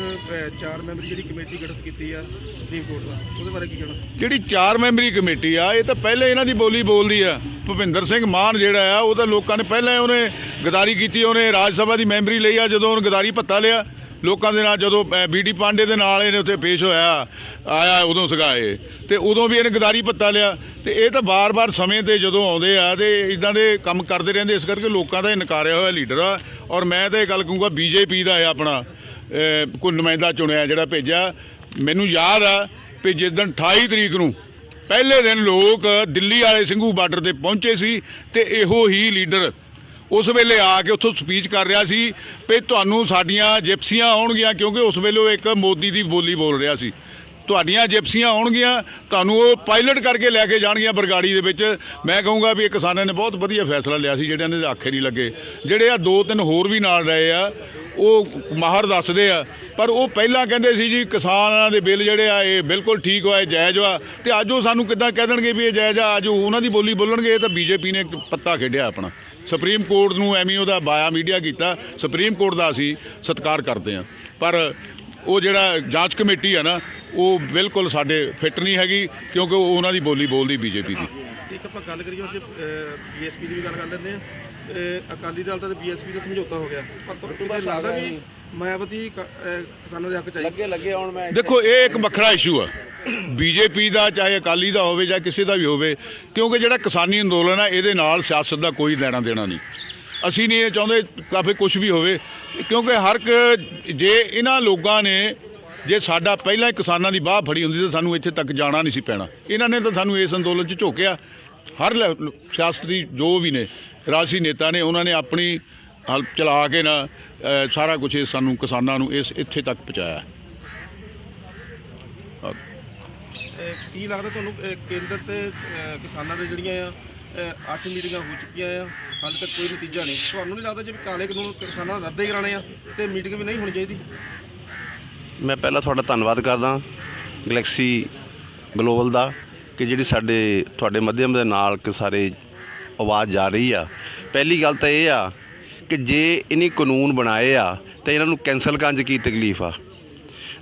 4 ਮੈਂਬਰੀ ਜਿਹੜੀ ਕਮੇਟੀ ਗਠਿਤ ਕੀਤੀ ਆ ਸੁਪਰੀਮ ਕੋਰਟ ਦਾ, ਉਹਦੇ ਬਾਰੇ ਕੀ ਕਹਿਣਾ? ਜਿਹੜੀ 4 ਮੈਂਬਰੀ ਕਮੇਟੀ ਆ ਇਹ ਤਾਂ ਪਹਿਲੇ ਇਹਨਾਂ ਦੀ ਬੋਲੀ ਬੋਲਦੀ ਆ। ਭੁਪਿੰਦਰ ਸਿੰਘ ਮਾਨ ਜਿਹੜਾ ਆ ਉਹ ਤਾਂ ਲੋਕਾਂ ਨੇ ਪਹਿਲਾਂ ਉਹਨੇ ਗਦਾਰੀ ਕੀਤੀ, ਉਹਨੇ ਰਾਜ ਸਭਾ ਦੀ ਮੈਂਬਰੀ ਲਈ ਆ। ਜਦੋਂ ਉਹਨੇ ਗਦਾਰੀ ਭੱਤਾ ਲਿਆ ਲੋਕਾਂ ਦੇ ਨਾਲ, ਜਦੋਂ ਬੀਡੀ ਪਾਂਡੇ ਦੇ ਨਾਲ ਇਹਨੇ ਉੱਥੇ ਪੇਸ਼ ਆਇਆ ਉਦੋਂ ਸੀਗਾ ਇਹ, ਤੇ ਉਦੋਂ ਵੀ ਇਹਨੇ ਗਦਾਰੀ ਭੱਤਾ ਲਿਆ। ਤੇ ਇਹ ਤਾਂ ਬਾਰ-ਬਾਰ ਸਮੇਂ ਤੇ ਜਦੋਂ ਆਉਂਦੇ ਆ ਤੇ ਇਦਾਂ ਦੇ ਕੰਮ ਕਰਦੇ ਰਹਿੰਦੇ। ਇਸ ਕਰਕੇ ਲੋਕਾਂ ਦਾ ਇਹ ਨਕਾਰਿਆ ਹੋਇਆ ਲੀਡਰ ਆ। ਔਰ ਮੈਂ ਤਾਂ ਇਹ ਗੱਲ ਕਹੂੰਗਾ ਬੀਜੇਪੀ ਦਾ ਆਪਣਾ ਕੋਈ ਨੁਮਾਇੰਦਾ ਚੁਣਿਆ ਜਿਹੜਾ ਭੇਜਿਆ। ਮੈਨੂੰ ਯਾਦ ਆ ਵੀ ਜਿਸ ਦਿਨ 28 ਤਰੀਕ ਨੂੰ ਪਹਿਲੇ ਦਿਨ ਲੋਕ ਦਿੱਲੀ ਵਾਲੇ ਸਿੰਘੂ ਬਾਰਡਰ ਤੇ ਪਹੁੰਚੇ ਸੀ ਤੇ ਇਹੋ ਹੀ ਲੀਡਰ ਉਸ ਵੇਲੇ ਆ ਕੇ ਉੱਥੋਂ ਸਪੀਚ ਕਰ ਰਿਹਾ ਸੀ ਵੀ ਤੁਹਾਨੂੰ ਸਾਡੀਆਂ ਜਿਪਸੀਆਂ ਆਉਣਗੀਆਂ, ਕਿਉਂਕਿ ਉਸ ਵੇਲੇ ਉਹ ਇੱਕ ਮੋਦੀ ਦੀ ਬੋਲੀ ਬੋਲ ਰਿਹਾ ਸੀ। ਤੁਹਾਡੀਆਂ ਜਿਪਸੀਆਂ ਆਉਣਗੀਆਂ, ਤੁਹਾਨੂੰ ਉਹ ਪਾਇਲਟ ਕਰਕੇ ਲੈ ਕੇ ਜਾਣਗੀਆਂ ਬਰਗਾੜੀ ਦੇ ਵਿੱਚ। ਮੈਂ ਕਹੂੰਗਾ ਵੀ ਇਹ ਕਿਸਾਨਾਂ ਨੇ ਬਹੁਤ ਵਧੀਆ ਫੈਸਲਾ ਲਿਆ ਸੀ, ਜਿਹੜਿਆਂ ਦੇ ਆਖੇ ਨਹੀਂ ਲੱਗੇ। ਜਿਹੜੇ ਆ 2-3 ਹੋਰ ਵੀ ਨਾਲ ਰਹੇ ਆ, ਉਹ ਮਾਹਰ ਦੱਸਦੇ ਆ, ਪਰ ਉਹ ਪਹਿਲਾਂ ਕਹਿੰਦੇ ਸੀ ਜੀ ਕਿਸਾਨਾਂ ਦੇ ਬਿੱਲ ਜਿਹੜੇ ਆ ਇਹ ਬਿਲਕੁਲ ਠੀਕ ਹੋਏ, ਜਾਇਜ਼ ਵਾ, ਤੇ ਅੱਜ ਉਹ ਸਾਨੂੰ ਕਿੱਦਾਂ ਕਹਿ ਦੇਣਗੇ ਵੀ ਇਹ ਜਾਇਜ਼ ਆ? ਅੱਜ ਉਹਨਾਂ ਦੀ ਬੋਲੀ ਬੋਲਣਗੇ। ਇਹ ਤਾਂ ਬੀਜੇਪੀ ਨੇ ਇੱਕ ਪੱਤਾ ਖੇਡਿਆ ਆਪਣਾ। ਸੁਪਰੀਮ ਕੋਰਟ ਨੂੰ ਐਵੇਂ ਉਹਦਾ ਬਾਇਆ ਮੀਡੀਆ ਕੀਤਾ। ਸੁਪਰੀਮ ਕੋਰਟ ਦਾ ਅਸੀਂ ਸਤਿਕਾਰ ਕਰਦੇ ਹਾਂ, ਪਰ ਉਹ ਜਿਹੜਾ ਜਾਂਚ ਕਮੇਟੀ ਆ ਨਾ, ਉਹ ਬਿਲਕੁਲ ਸਾਡੇ ਫਿੱਟ ਨਹੀਂ ਹੈਗੀ, ਕਿਉਂਕਿ ਉਹ ਉਹਨਾਂ ਦੀ ਬੋਲੀ ਬੋਲਦੀ ਬੀਜੇਪੀ ਦੀ। ਇੱਕ ਆਪਾਂ ਗੱਲ ਕਰੀਏ ਅੱਜ ਬੀਐਸਪੀ ਦੀ ਵੀ ਗੱਲ ਕਰ ਲੈਂਦੇ ਆ। ਅਕਾਲੀ ਦਲ ਦਾ ਤੇ ਬੀਐਸਪੀ ਦਾ ਸਮਝੌਤਾ ਹੋ ਗਿਆ, ਪਰ ਤੁਹਾਨੂੰ ਲੱਗਦਾ ਵੀ ਮਾਇਆਵਤੀ ਕਿਸਾਨਾਂ ਦੇ ਹੱਕ ਚਾਹੀਦੀ ਲੱਗੇ ਹੁਣ ਮੈਂ ਦੇਖੋ, ਇਹ ਇੱਕ ਵੱਖਰਾ ਇਸ਼ੂ ਆ ਬੀਜੇਪੀ ਦਾ, ਚਾਹੇ ਅਕਾਲੀ ਦਾ ਹੋਵੇ ਜਾਂ ਕਿਸੇ ਦਾ ਵੀ ਹੋਵੇ, ਕਿਉਂਕਿ ਜਿਹੜਾ ਕਿਸਾਨੀ ਅੰਦੋਲਨ ਆ ਇਹਦੇ ਨਾਲ ਸਿਆਸਤ ਦਾ ਕੋਈ ਲੈਣਾ ਦੇਣਾ ਨਹੀਂ। ਅਸੀਂ ਨਹੀਂ ਇਹ ਚਾਹੁੰਦੇ ਕਾਫੀ ਕੁਝ ਵੀ ਹੋਵੇ, ਕਿਉਂਕਿ ਹਰ ਇੱਕ ਜੇ ਇਹਨਾਂ ਲੋਕਾਂ ਨੇ ਜੇ ਸਾਡਾ ਪਹਿਲਾਂ ਹੀ ਕਿਸਾਨਾਂ ਦੀ ਬਾਹ ਫੜੀ ਹੁੰਦੀ ਤਾਂ ਸਾਨੂੰ ਇੱਥੇ ਤੱਕ ਜਾਣਾ ਨਹੀਂ ਸੀ ਪੈਣਾ। ਇਹਨਾਂ ਨੇ ਤਾਂ ਸਾਨੂੰ ਇਸ ਅੰਦੋਲਨ 'ਚ ਝੋਕਿਆ। ਹਰ ਸਿਆਸਤੀ ਜੋ ਵੀ ਨੇ ਰਾਜਸੀ ਨੇਤਾ ਨੇ, ਉਹਨਾਂ ਨੇ ਆਪਣੀ ਹਲ ਚਲਾ ਕੇ ਨਾ ਸਾਰਾ ਕੁਝ ਸਾਨੂੰ ਕਿਸਾਨਾਂ ਨੂੰ ਇੱਥੇ ਤੱਕ ਪਹੁੰਚਾਇਆ। ਕੀ ਲੱਗਦਾ ਤੁਹਾਨੂੰ ਕੇਂਦਰ ਤੇ ਕਿਸਾਨਾਂ ਦੇ ਜਿਹੜੀਆਂ ਆ 8 ਮੀਟਿੰਗਾਂ ਹੋ ਚੁੱਕੀਆਂ ਆ, ਹਾਲੇ ਤੱਕ ਕੋਈ ਨਤੀਜਾ ਨਹੀਂ? ਤੁਹਾਨੂੰ ਨਹੀਂ ਲੱਗਦਾ ਜੇ ਕਾਲੇ ਕਾਨੂੰਨ ਕਿਸਾਨਾਂ ਰੱਦ ਹੀ ਕਰਾਣੇ ਆ ਤੇ ਮੀਟਿੰਗ ਵੀ ਨਹੀਂ ਹੋਣੀ ਚਾਹੀਦੀ? ਮੈਂ ਪਹਿਲਾਂ ਤੁਹਾਡਾ ਧੰਨਵਾਦ ਕਰਦਾ ਗਲੈਕਸੀ ਗਲੋਬਲ ਦਾ, ਕਿ ਜਿਹੜੀ ਸਾਡੇ ਤੁਹਾਡੇ ਮਾਧਿਅਮ ਦੇ ਨਾਲ ਕਿ ਸਾਰੇ ਆਵਾਜ਼ ਜਾ ਰਹੀ ਆ। ਪਹਿਲੀ ਗੱਲ ਤਾਂ ਇਹ ਆ ਕਿ ਜੇ ਇਹਨੇ ਕਾਨੂੰਨ ਬਣਾਏ ਆ ਤਾਂ ਇਹਨਾਂ ਨੂੰ ਕੈਂਸਲ ਕਰਨ 'ਚ ਕੀ ਤਕਲੀਫ ਆ।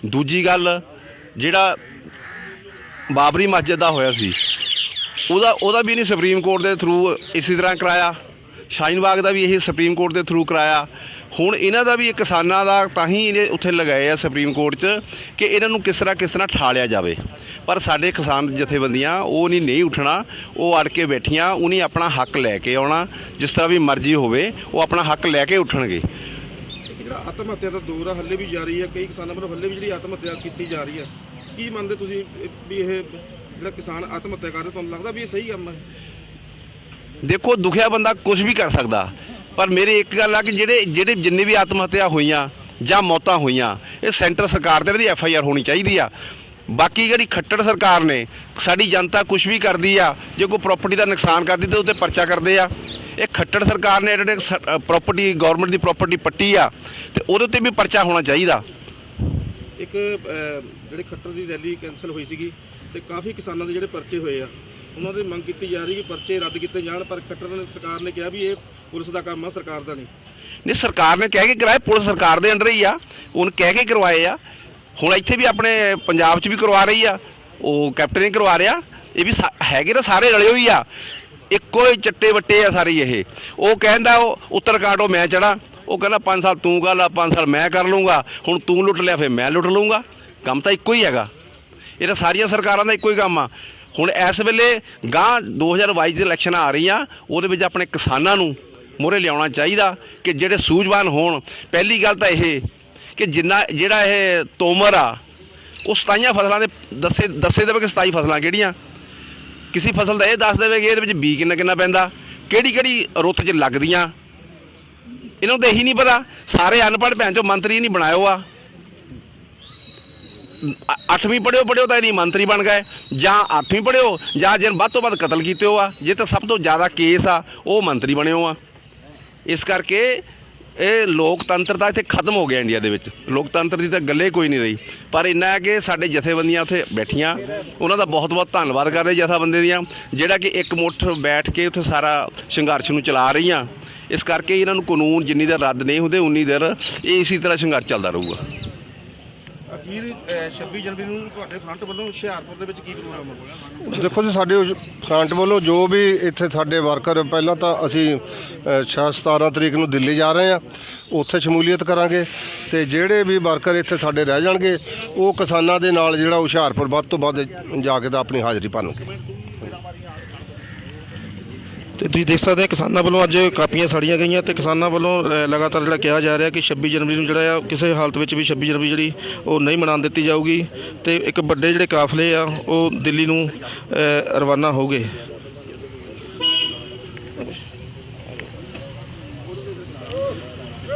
ਦੂਜੀ ਗੱਲ, ਜਿਹੜਾ ਬਾਬਰੀ ਮਸਜਿਦ ਦਾ ਹੋਇਆ ਸੀ ਉਹਦਾ ਵੀ ਇਹਨੇ ਸੁਪਰੀਮ ਕੋਰਟ ਦੇ ਥਰੂ ਇਸੇ ਤਰ੍ਹਾਂ ਕਰਾਇਆ। ਸ਼ਾਹੀਨ ਬਾਗ ਦਾ ਵੀ ਇਹ ਸੁਪਰੀਮ ਕੋਰਟ ਦੇ ਥਰੂ ਕਰਾਇਆ। ਹੁਣ ਇਹਨਾਂ ਦਾ ਵੀ ਕਿਸਾਨਾਂ ਦਾ ਤਾਂ ਹੀ ਇਹਨੇ ਉੱਥੇ ਲਗਾਏ ਆ ਸੁਪਰੀਮ ਕੋਰਟ 'ਚ ਕਿ ਇਹਨਾਂ ਨੂੰ ਕਿਸ ਤਰ੍ਹਾਂ ਠਾਲਿਆ ਜਾਵੇ। ਪਰ ਸਾਡੇ ਕਿਸਾਨ ਜਥੇਬੰਦੀਆਂ ਉਹ ਨਹੀਂ ਉੱਠਣਾ, ਉਹ ਅੜ ਕੇ ਬੈਠੀਆਂ। ਉਹਨੇ ਆਪਣਾ ਹੱਕ ਲੈ ਕੇ ਆਉਣਾ, ਜਿਸ ਤਰ੍ਹਾਂ ਵੀ ਮਰਜ਼ੀ ਹੋਵੇ ਉਹ ਆਪਣਾ ਹੱਕ ਲੈ ਕੇ ਉੱਠਣਗੇ। ਜਿਹੜਾ ਆਤਮ ਹੱਤਿਆ ਦਾ ਦੌਰ ਆ ਹੱਲੇ ਵੀ ਜਾਰੀ ਹੈ, ਕਈ ਕਿਸਾਨਾਂ ਵੱਲੋਂ ਹੱਲੇ ਵੀ ਜਿਹੜੀ ਆਤਮ ਹੱਤਿਆ ਕੀਤੀ ਜਾ ਰਹੀ ਹੈ। ਕੀ ਮੰਨਦੇ ਤੁਸੀਂ ਵੀ ਇਹ ਜਿਹੜਾ ਕਿਸਾਨ ਆਤਮ ਹੱਤਿਆ ਕਰ ਰਿਹਾ, ਤੁਹਾਨੂੰ ਲੱਗਦਾ ਵੀ ਇਹ ਸਹੀ ਕੰਮ ਹੈ? ਦੇਖੋ, ਦੁਖਿਆ ਬੰਦਾ ਕੁਝ ਵੀ ਕਰ ਸਕਦਾ, ਪਰ ਮੇਰੀ ਇੱਕ ਗੱਲ ਆ ਕਿ ਜਿਹੜੇ ਜਿੰਨੇ ਵੀ ਆਤਮ ਹੱਤਿਆ ਹੋਈਆਂ ਜਾਂ ਮੌਤਾਂ ਹੋਈਆਂ, ਇਹ ਸੈਂਟਰ ਸਰਕਾਰ ਦੇ ਇਹਦੀ FIR ਹੋਣੀ ਚਾਹੀਦੀ ਆ। ਬਾਕੀ ਜਿਹੜੀ ਖੱਟੜ ਸਰਕਾਰ ਨੇ, ਸਾਡੀ ਜਨਤਾ ਕੁਝ ਵੀ ਕਰਦੀ ਆ, ਜੇ ਕੋਈ ਪ੍ਰਾਪਰਟੀ ਦਾ ਨੁਕਸਾਨ ਕਰਦੀ ਤਾਂ ਉਹਤੇ ਪਰਚਾ ਕਰਦੇ ਆ। ਇਹ ਖੱਟੜ ਸਰਕਾਰ ਨੇ ਜਿਹੜੇ ਪ੍ਰਾਪਰਟੀ ਗਵਰਨਮੈਂਟ ਦੀ ਪ੍ਰਾਪਰਟੀ ਪੱਟੀ ਆ ਤੇ ਉਹਦੇ ਉੱਤੇ ਵੀ ਪਰਚਾ ਹੋਣਾ ਚਾਹੀਦਾ। ਇੱਕ ਜਿਹੜੇ ਖੱਟੜ ਦੀ ਰੈਲੀ ਕੈਂਸਲ ਹੋਈ ਸੀਗੀ ਤੇ ਕਾਫੀ ਕਿਸਾਨਾਂ ਦੇ ਜਿਹੜੇ ਪਰਚੇ ਹੋਏ ਆ, ਉਹਨਾਂ ਦੀ ਮੰਗ ਕੀਤੀ ਜਾ ਰਹੀ ਕਿ ਪਰਚੇ ਰੱਦ ਕੀਤੇ ਜਾਣ, ਪਰ ਖੱਟੜ ਸਰਕਾਰ ਨੇ ਕਿਹਾ ਵੀ ਇਹ ਪੁਲਿਸ ਦਾ ਕੰਮ ਆ, ਸਰਕਾਰ ਦਾ ਨਹੀਂ। ਸਰਕਾਰ ਨੇ ਕਹਿ ਕੇ ਕਰਾਏ, ਪੁਲਿਸ ਸਰਕਾਰ ਦੇ ਅੰਡਰ ਹੀ ਆ, ਉਹਨ ਕਹਿ ਕੇ ਕਰਵਾਏ ਆ। ਹੁਣ ਇੱਥੇ ਵੀ ਆਪਣੇ ਪੰਜਾਬ 'ਚ ਵੀ ਕਰਵਾ ਰਹੀ ਆ, ਉਹ ਕੈਪਟਨ ਨੇ ਕਰਵਾ ਰਿਹਾ। ਇਹ ਵੀ ਹੈਗੇ ਤਾਂ ਸਾਰੇ ਰਲੇ ਹੋਈ ਆ, ਇੱਕੋ ਹੀ ਚੱਟੇ ਵੱਟੇ ਆ ਸਾਰੇ। ਇਹ ਉਹ ਕਹਿੰਦਾ ਉਹ ਉੱਤਰਕਾਂਡ ਮੈਂ ਚੜਾ, ਉਹ ਕਹਿੰਦਾ 5 ਸਾਲ ਤੂੰ ਕਰ ਲਾ, 5 ਸਾਲ ਮੈਂ ਕਰ ਲੂੰਗਾ, ਹੁਣ ਤੂੰ ਲੁੱਟ ਲਿਆ ਫਿਰ ਮੈਂ ਲੁੱਟ ਲੂੰਗਾ। ਕੰਮ ਤਾਂ ਇੱਕੋ ਹੀ ਹੈਗਾ, ਇਹ ਤਾਂ ਸਾਰੀਆਂ ਸਰਕਾਰਾਂ ਦਾ ਇੱਕੋ ਹੀ ਕੰਮ ਆ। ਹੁਣ ਇਸ ਵੇਲੇ ਗਾਂ 2022 ਦੀ ਇਲੈਕਸ਼ਨਾਂ ਆ ਰਹੀਆਂ, ਉਹਦੇ ਵਿੱਚ ਆਪਣੇ ਕਿਸਾਨਾਂ ਨੂੰ ਮੂਹਰੇ ਲਿਆਉਣਾ ਚਾਹੀਦਾ ਕਿ ਜਿਹੜੇ ਸੂਝਵਾਨ ਹੋਣ। ਪਹਿਲੀ ਗੱਲ ਤਾਂ ਇਹ ਕਿ ਜਿਹੜਾ ਇਹ ਤੋਮਰ ਆ ਉਹ 27 ਫਸਲਾਂ ਦੇ ਦੱਸੇ ਦੇਵੇ ਕਿ 27 ਫਸਲਾਂ ਕਿਹੜੀਆਂ, ਕਿਸੇ ਫਸਲ ਦਾ ਇਹ ਦੱਸ ਦੇਵੇ ਕਿ ਇਹਦੇ ਵਿੱਚ ਬੀ ਕਿੰਨਾ ਪੈਂਦਾ, ਕਿਹੜੀ ਰੁੱਤ 'ਚ ਲੱਗਦੀਆਂ। ਇਹਨਾਂ ਨੂੰ ਤਾਂ ਇਹੀ ਨਹੀਂ ਪਤਾ। ਸਾਰੇ ਅਨਪੜ੍ਹ ਭੈਣ ਚੋਂ ਮੰਤਰੀ ਨਹੀਂ ਬਣਾਇਓ ਆ। 8ਵੀਂ ਪੜ੍ਹਿਓ ਤਾਂ ਇਹ ਨਹੀਂ ਮੰਤਰੀ ਬਣ ਗਏ, ਜਾਂ 8ਵੀਂ ਪੜ੍ਹਿਓ ਜਾਂ ਜਿਹਨ ਵੱਧ ਤੋਂ ਵੱਧ ਕਤਲ ਕੀਤੇ ਹੋ ਆ, ਜੇ ਤਾਂ ਸਭ ਤੋਂ ਜ਼ਿਆਦਾ ਕੇਸ ਆ ਉਹ ਮੰਤਰੀ ਬਣਿਓ ਆ। ਇਸ ਕਰਕੇ ਇਹ ਲੋਕਤੰਤਰ ਤਾਂ ਇੱਥੇ ਖਤਮ ਹੋ ਗਿਆ ਇੰਡੀਆ ਦੇ ਵਿੱਚ। ਲੋਕਤੰਤਰ ਦੀ ਤਾਂ ਗੱਲੇ ਕੋਈ ਨਹੀਂ ਰਹੀ। ਪਰ ਇੰਨਾ ਹੈ ਕਿ ਸਾਡੇ ਜਥੇਬੰਦੀਆਂ ਉੱਥੇ ਬੈਠੀਆਂ, ਉਹਨਾਂ ਦਾ ਬਹੁਤ ਬਹੁਤ ਧੰਨਵਾਦ ਕਰਦੇ ਜਥੇਬੰਦੀਆਂ ਦੀਆਂ, ਜਿਹੜਾ ਕਿ ਇੱਕ ਮੁੱਠ ਬੈਠ ਕੇ ਉੱਥੇ ਸਾਰਾ ਸੰਘਰਸ਼ ਨੂੰ ਚਲਾ ਰਹੀਆਂ। ਇਸ ਕਰਕੇ ਇਹਨਾਂ ਨੂੰ ਕਾਨੂੰਨ ਜਿੰਨੀ ਦੇਰ ਰੱਦ ਨਹੀਂ ਹੁੰਦੇ ਉਨੀ ਦੇਰ ਇਹ ਇਸੇ ਤਰ੍ਹਾਂ ਸੰਘਰਸ਼ ਚੱਲਦਾ ਰਹੂਗਾ। ਅਖੀਰ 26 ਜਨਵਰੀ ਨੂੰ ਤੁਹਾਡੇ ਫਰੰਟ ਵੱਲੋਂ ਹੁਸ਼ਿਆਰਪੁਰ ਦੇ ਵਿੱਚ ਕੀ ਪ੍ਰੋਗਰਾਮ ਹੋਵੇਗਾ? ਦੇਖੋ ਜੀ, ਸਾਡੇ ਫਰੰਟ ਵੱਲੋਂ ਜੋ ਵੀ ਇੱਥੇ ਸਾਡੇ ਵਰਕਰ, ਪਹਿਲਾਂ ਤਾਂ ਅਸੀਂ 17 ਤਰੀਕ ਨੂੰ ਦਿੱਲੀ ਜਾ ਰਹੇ ਹਾਂ, ਉੱਥੇ ਸ਼ਮੂਲੀਅਤ ਕਰਾਂਗੇ। ਤੇ ਜਿਹੜੇ ਵੀ ਵਰਕਰ ਇੱਥੇ ਸਾਡੇ ਰਹਿ ਜਾਣਗੇ ਉਹ ਕਿਸਾਨਾਂ ਦੇ ਨਾਲ ਜਿਹੜਾ ਹੁਸ਼ਿਆਰਪੁਰ ਵੱਧ ਤੋਂ ਵੱਧ ਜਾ ਕੇ ਤਾਂ ਆਪਣੀ ਹਾਜ਼ਰੀ ਭਰਨਗੇ। ਤੇ ਤੁਸੀਂ ਦੇਖ ਸਕਦੇ ਹੋ ਕਿਸਾਨਾਂ ਵੱਲੋਂ ਅੱਜ ਕਾਪੀਆਂ ਸਾੜੀਆਂ ਗਈਆਂ ਤੇ ਕਿਸਾਨਾਂ ਵੱਲੋਂ ਲਗਾਤਾਰ ਜਿਹੜਾ ਕਿਹਾ ਜਾ ਰਿਹਾ ਕਿ 26 ਜਨਵਰੀ ਨੂੰ ਜਿਹੜਾ ਆ ਕਿਸੇ ਹਾਲਤ ਵਿੱਚ ਵੀ 26 ਜਨਵਰੀ ਜਿਹੜੀ ਉਹ ਨਹੀਂ ਮਨਾਉਣ ਦਿੱਤੀ ਜਾਊਗੀ ਤੇ ਇੱਕ ਵੱਡੇ ਜਿਹੜੇ ਕਾਫਲੇ ਆ ਉਹ ਦਿੱਲੀ ਨੂੰ ਰਵਾਨਾ ਹੋਗੇ। ਇੱਕ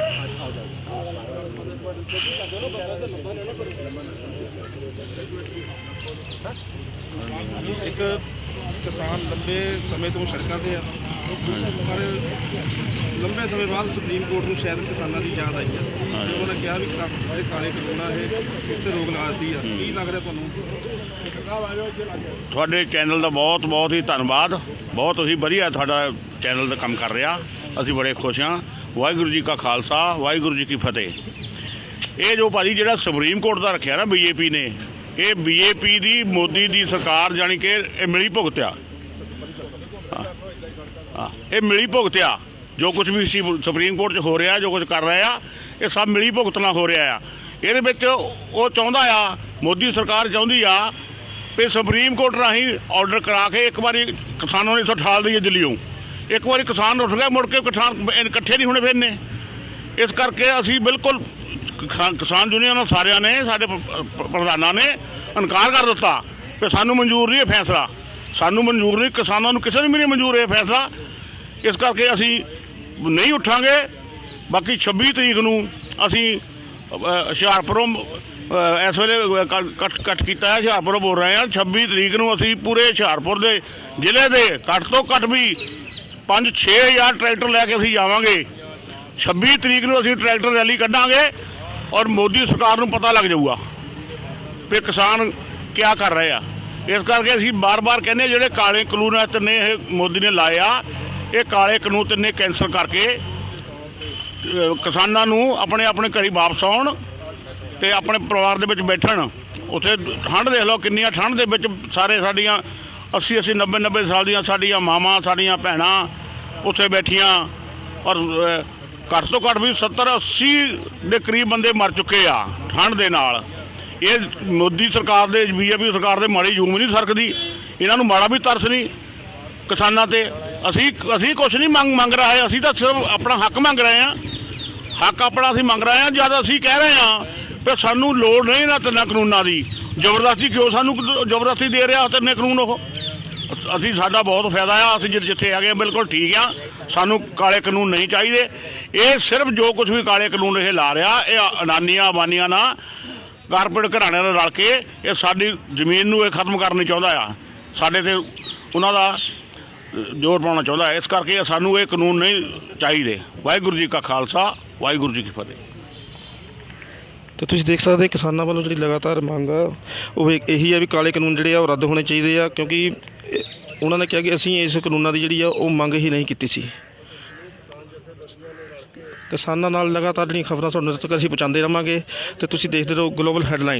ਕਿਸਾਨ ਲੰਬੇ ਸਮੇਂ ਤੋਂ ਸੜਕਾਂ ਤੇ ਆ, ਪਰ ਲੰਬੇ ਸਮੇਂ ਬਾਅਦ ਸੁਪਰੀਮ ਕੋਰਟ ਨੂੰ ਸ਼ਾਇਦ ਕਿਸਾਨਾਂ ਦੀ ਯਾਦ ਆਈ ਆ ਤੇ ਉਹਨਾਂ ਨੇ ਕਿਹਾ ਵੀ ਕਾਲੇ ਕਾਨੂੰਨਾਂ ਇਹ ਤੇ ਰੋਕ ਲਾ ਦਿੱਤੀ ਆ। ਕੀ ਲੱਗ ਰਿਹਾ ਤੁਹਾਨੂੰ? ਤੁਹਾਡੇ ਚੈਨਲ ਦਾ ਬਹੁਤ ਬਹੁਤ ਹੀ ਧੰਨਵਾਦ। ਬਹੁਤ ਹੀ ਵਧੀਆ ਤੁਹਾਡਾ ਚੈਨਲ ਦਾ ਕੰਮ ਕਰ ਰਿਹਾ, ਅਸੀਂ ਬੜੇ ਖੁਸ਼ ਹਾਂ। ਵਾਹਿਗੁਰੂ ਜੀ ਕਾ ਖਾਲਸਾ, ਵਾਹਿਗੁਰੂ ਜੀ ਕੀ ਫਤਿਹ। ਇਹ ਜੋ ਭਾਜੀ ਜਿਹੜਾ ਸੁਪਰੀਮ ਕੋਰਟ ਦਾ ਰੱਖਿਆ ਨਾ ਬੀਜੇਪੀ ਨੇ, ਇਹ ਬੀਜੇਪੀ ਦੀ ਮੋਦੀ ਦੀ ਸਰਕਾਰ ਜਾਣੀ ਕਿ ਇਹ ਮਿਲੀ ਭੁਗਤਿਆ। ਇਹ ਮਿਲੀ ਭੁਗਤਿਆ ਜੋ ਕੁਝ ਵੀ ਸੀ ਸੁਪਰੀਮ ਕੋਰਟ 'ਚ ਹੋ ਰਿਹਾ, ਜੋ ਕੁਝ ਕਰ ਰਿਹਾ ਆ, ਇਹ ਸਭ ਮਿਲੀ ਭੁਗਤਣਾ ਹੋ ਰਿਹਾ ਆ। ਇਹਦੇ ਵਿੱਚ ਉਹ ਚਾਹੁੰਦਾ ਆ, ਮੋਦੀ ਸਰਕਾਰ ਚਾਹੁੰਦੀ ਆ ਵੀ ਸੁਪਰੀਮ ਕੋਰਟ ਰਾਹੀਂ ਆਰਡਰ ਕਰਾ ਕੇ ਇੱਕ ਵਾਰੀ ਕਿਸਾਨਾਂ ਨੂੰ ਇੱਥੋਂ ਠਾਲ ਦਈਏ ਦਿੱਲੀੋਂ। ਇੱਕ ਵਾਰੀ ਕਿਸਾਨ ਉੱਠ ਗਿਆ, ਮੁੜ ਕੇ ਕਿਸਾਨ ਇਕੱਠੇ ਨਹੀਂ ਹੋਣੇ ਫਿਰ ਨੇ। ਇਸ ਕਰਕੇ ਅਸੀਂ ਬਿਲਕੁਲ ਕਿਸਾਨ ਯੂਨੀਅਨ ਸਾਰਿਆਂ ਨੇ, ਸਾਡੇ ਪ੍ਰਧਾਨਾਂ ਨੇ ਇਨਕਾਰ ਕਰ ਦਿੱਤਾ ਕਿ ਸਾਨੂੰ ਮਨਜ਼ੂਰ ਨਹੀਂ ਇਹ ਫੈਸਲਾ, ਸਾਨੂੰ ਮਨਜ਼ੂਰ ਨਹੀਂ, ਕਿਸਾਨਾਂ ਨੂੰ ਕਿਸੇ ਨੂੰ ਵੀ ਨਹੀਂ ਮਨਜ਼ੂਰ ਇਹ ਫੈਸਲਾ। ਇਸ ਕਰਕੇ ਅਸੀਂ ਨਹੀਂ ਉੱਠਾਂਗੇ। ਬਾਕੀ 26 ਤਰੀਕ ਨੂੰ ਅਸੀਂ ਹੁਸ਼ਿਆਰਪੁਰੋਂ ਇਸ ਵੇਲੇ ਕੱਟ ਕੀਤਾ ਹੈ, ਹੁਸ਼ਿਆਰਪੁਰੋਂ ਬੋਲ ਰਹੇ ਹਾਂ। 26 ਤਰੀਕ ਨੂੰ ਅਸੀਂ ਪੂਰੇ ਹੁਸ਼ਿਆਰਪੁਰ ਦੇ ਜ਼ਿਲ੍ਹੇ ਦੇ ਘੱਟ ਤੋਂ ਘੱਟ ਵੀ 5-6 ਹਜ਼ਾਰ ਟਰੈਕਟਰ ਲੈ ਕੇ ਅਸੀਂ ਜਾਵਾਂਗੇ। 26 ਤਰੀਕ ਨੂੰ ਅਸੀਂ ਟਰੈਕਟਰ ਰੈਲੀ ਕੱਢਾਂਗੇ ਔਰ ਮੋਦੀ ਸਰਕਾਰ ਨੂੰ ਪਤਾ ਲੱਗ ਜਾਊਗਾ ਵੀ ਕਿਸਾਨ ਕਿਆ ਕਰ ਰਹੇ ਆ। ਇਸ ਕਰਕੇ ਅਸੀਂ ਬਾਰ-ਬਾਰ ਕਹਿੰਦੇ ਜਿਹੜੇ ਕਾਲੇ ਕਾਨੂੰਨ ਹੈ ਤਿੰਨੇ ਇਹ ਮੋਦੀ ਨੇ ਲਾਏ ਆ, ਇਹ ਕਾਲੇ ਕਾਨੂੰਨ ਤਿੰਨੇ ਕੈਂਸਲ ਕਰਕੇ ਕਿਸਾਨਾਂ ਨੂੰ ਆਪਣੇ ਆਪਣੇ ਘਰੀ ਵਾਪਸ ਆਉਣ ਤੇ ਆਪਣੇ ਪਰਿਵਾਰ ਦੇ ਵਿੱਚ ਬੈਠਣ। ਉੱਥੇ ਠੰਡ ਦੇਖ ਲਓ ਕਿੰਨੀਆਂ, ਠੰਡ ਦੇ ਵਿੱਚ ਸਾਰੇ ਸਾਡੀਆਂ 80-80, 90-90 ਸਾਲ ਦੀਆਂ ਸਾਡੀਆਂ ਮਾਵਾਂ, ਸਾਡੀਆਂ ਭੈਣਾਂ ਉੱਥੇ ਬੈਠੀਆਂ ਔਰ ਘੱਟ ਤੋਂ ਘੱਟ ਵੀ 70-80 ਦੇ ਕਰੀਬ ਬੰਦੇ ਮਰ ਚੁੱਕੇ ਆ ਠੰਡ ਦੇ ਨਾਲ। ਇਹ ਮੋਦੀ ਸਰਕਾਰ ਦੇ, ਬੀਜੇਪੀ ਸਰਕਾਰ ਦੇ ਮਾੜੀ ਜੂਮ ਨਹੀਂ ਸਰਕਦੀ, ਇਹਨਾਂ ਨੂੰ ਮਾੜਾ ਵੀ ਤਰਸ ਨਹੀਂ ਕਿਸਾਨਾਂ ਤੇ। ਅਸੀਂ ਕੁਛ ਨਹੀਂ ਮੰਗ ਰਹੇ, ਅਸੀਂ ਤਾਂ ਸਿਰਫ ਆਪਣਾ ਹੱਕ ਮੰਗ ਰਹੇ ਹਾਂ। ਹੱਕ ਆਪਣਾ ਅਸੀਂ ਮੰਗ ਰਹੇ ਹਾਂ। ਜਦ ਅਸੀਂ ਕਹਿ ਰਹੇ ਹਾਂ ਵੀ ਸਾਨੂੰ ਲੋੜ ਨਹੀਂ ਨਾ ਤਿੰਨਾਂ ਕਾਨੂੰਨਾਂ ਦੀ, ਜ਼ਬਰਦਸਤੀ ਕਿਉਂ ਸਾਨੂੰ ਜ਼ਬਰਦਸਤੀ ਦੇ ਰਿਹਾ ਤਿੰਨੇ ਕਾਨੂੰਨ? ਉਹ ਅਸੀਂ, ਸਾਡਾ ਬਹੁਤ ਫਾਇਦਾ ਆ, ਅਸੀਂ ਜਿੱਥੇ ਆ ਗਏ ਬਿਲਕੁਲ ਠੀਕ ਆ। ਸਾਨੂੰ ਕਾਲੇ ਕਾਨੂੰਨ ਨਹੀਂ ਚਾਹੀਦੇ। ਇਹ ਸਿਰਫ ਜੋ ਕੁਝ ਵੀ ਕਾਲੇ ਕਾਨੂੰਨ ਇਹ ਲਾ ਰਿਹਾ, ਇਹ ਅਡਾਨੀਆਂ ਅੰਬਾਨੀਆਂ ਨਾਲ, ਕਾਰਪੋਰੇਟ ਘਰਾਣਿਆਂ ਨਾਲ ਰਲ ਕੇ ਇਹ ਸਾਡੀ ਜ਼ਮੀਨ ਨੂੰ ਇਹ ਖਤਮ ਕਰਨੀ ਚਾਹੁੰਦਾ ਆ, ਸਾਡੇ ਤੇ ਉਹਨਾਂ ਦਾ ਜ਼ੋਰ ਪਾਉਣਾ ਚਾਹੁੰਦਾ। ਇਸ ਕਰਕੇ ਸਾਨੂੰ ਇਹ ਕਾਨੂੰਨ ਨਹੀਂ ਚਾਹੀਦੇ। ਵਾਹਿਗੁਰੂ ਜੀ ਕਾ ਖਾਲਸਾ, ਵਾਹਿਗੁਰੂ ਜੀ ਕੀ ਫਤਿਹ। ਤੇ ਤੁਸੀਂ ਦੇਖ ਸਕਦੇ ਕਿਸਾਨਾਂ ਵੱਲੋਂ ਜਿਹੜੀ ਲਗਾਤਾਰ ਮੰਗ ਆ ਉਹ ਇਹੀ ਆ ਵੀ ਕਾਲੇ ਕਾਨੂੰਨ ਜਿਹੜੇ ਆ ਉਹ ਰੱਦ ਹੋਣੇ ਚਾਹੀਦੇ ਆ, ਕਿਉਂਕਿ ਉਹਨਾਂ ਨੇ ਕਿਹਾ ਕਿ ਅਸੀਂ ਇਸ ਕਾਨੂੰਨਾਂ ਦੀ ਜਿਹੜੀ ਆ ਉਹ ਮੰਗ ਹੀ ਨਹੀਂ ਕੀਤੀ ਸੀ। ਕਿਸਾਨਾਂ ਨਾਲ ਲਗਾਤਾਰ ਜਿਹੜੀਆਂ ਖਬਰਾਂ ਤੁਹਾਨੂੰ ਤੱਕ ਅਸੀਂ ਪਹੁੰਚਾਉਂਦੇ ਰਹਾਂਗੇ ਤੇ ਤੁਸੀਂ ਦੇਖਦੇ ਰਹੋ ਗਲੋਬਲ ਹੈਡਲਾਈਨ।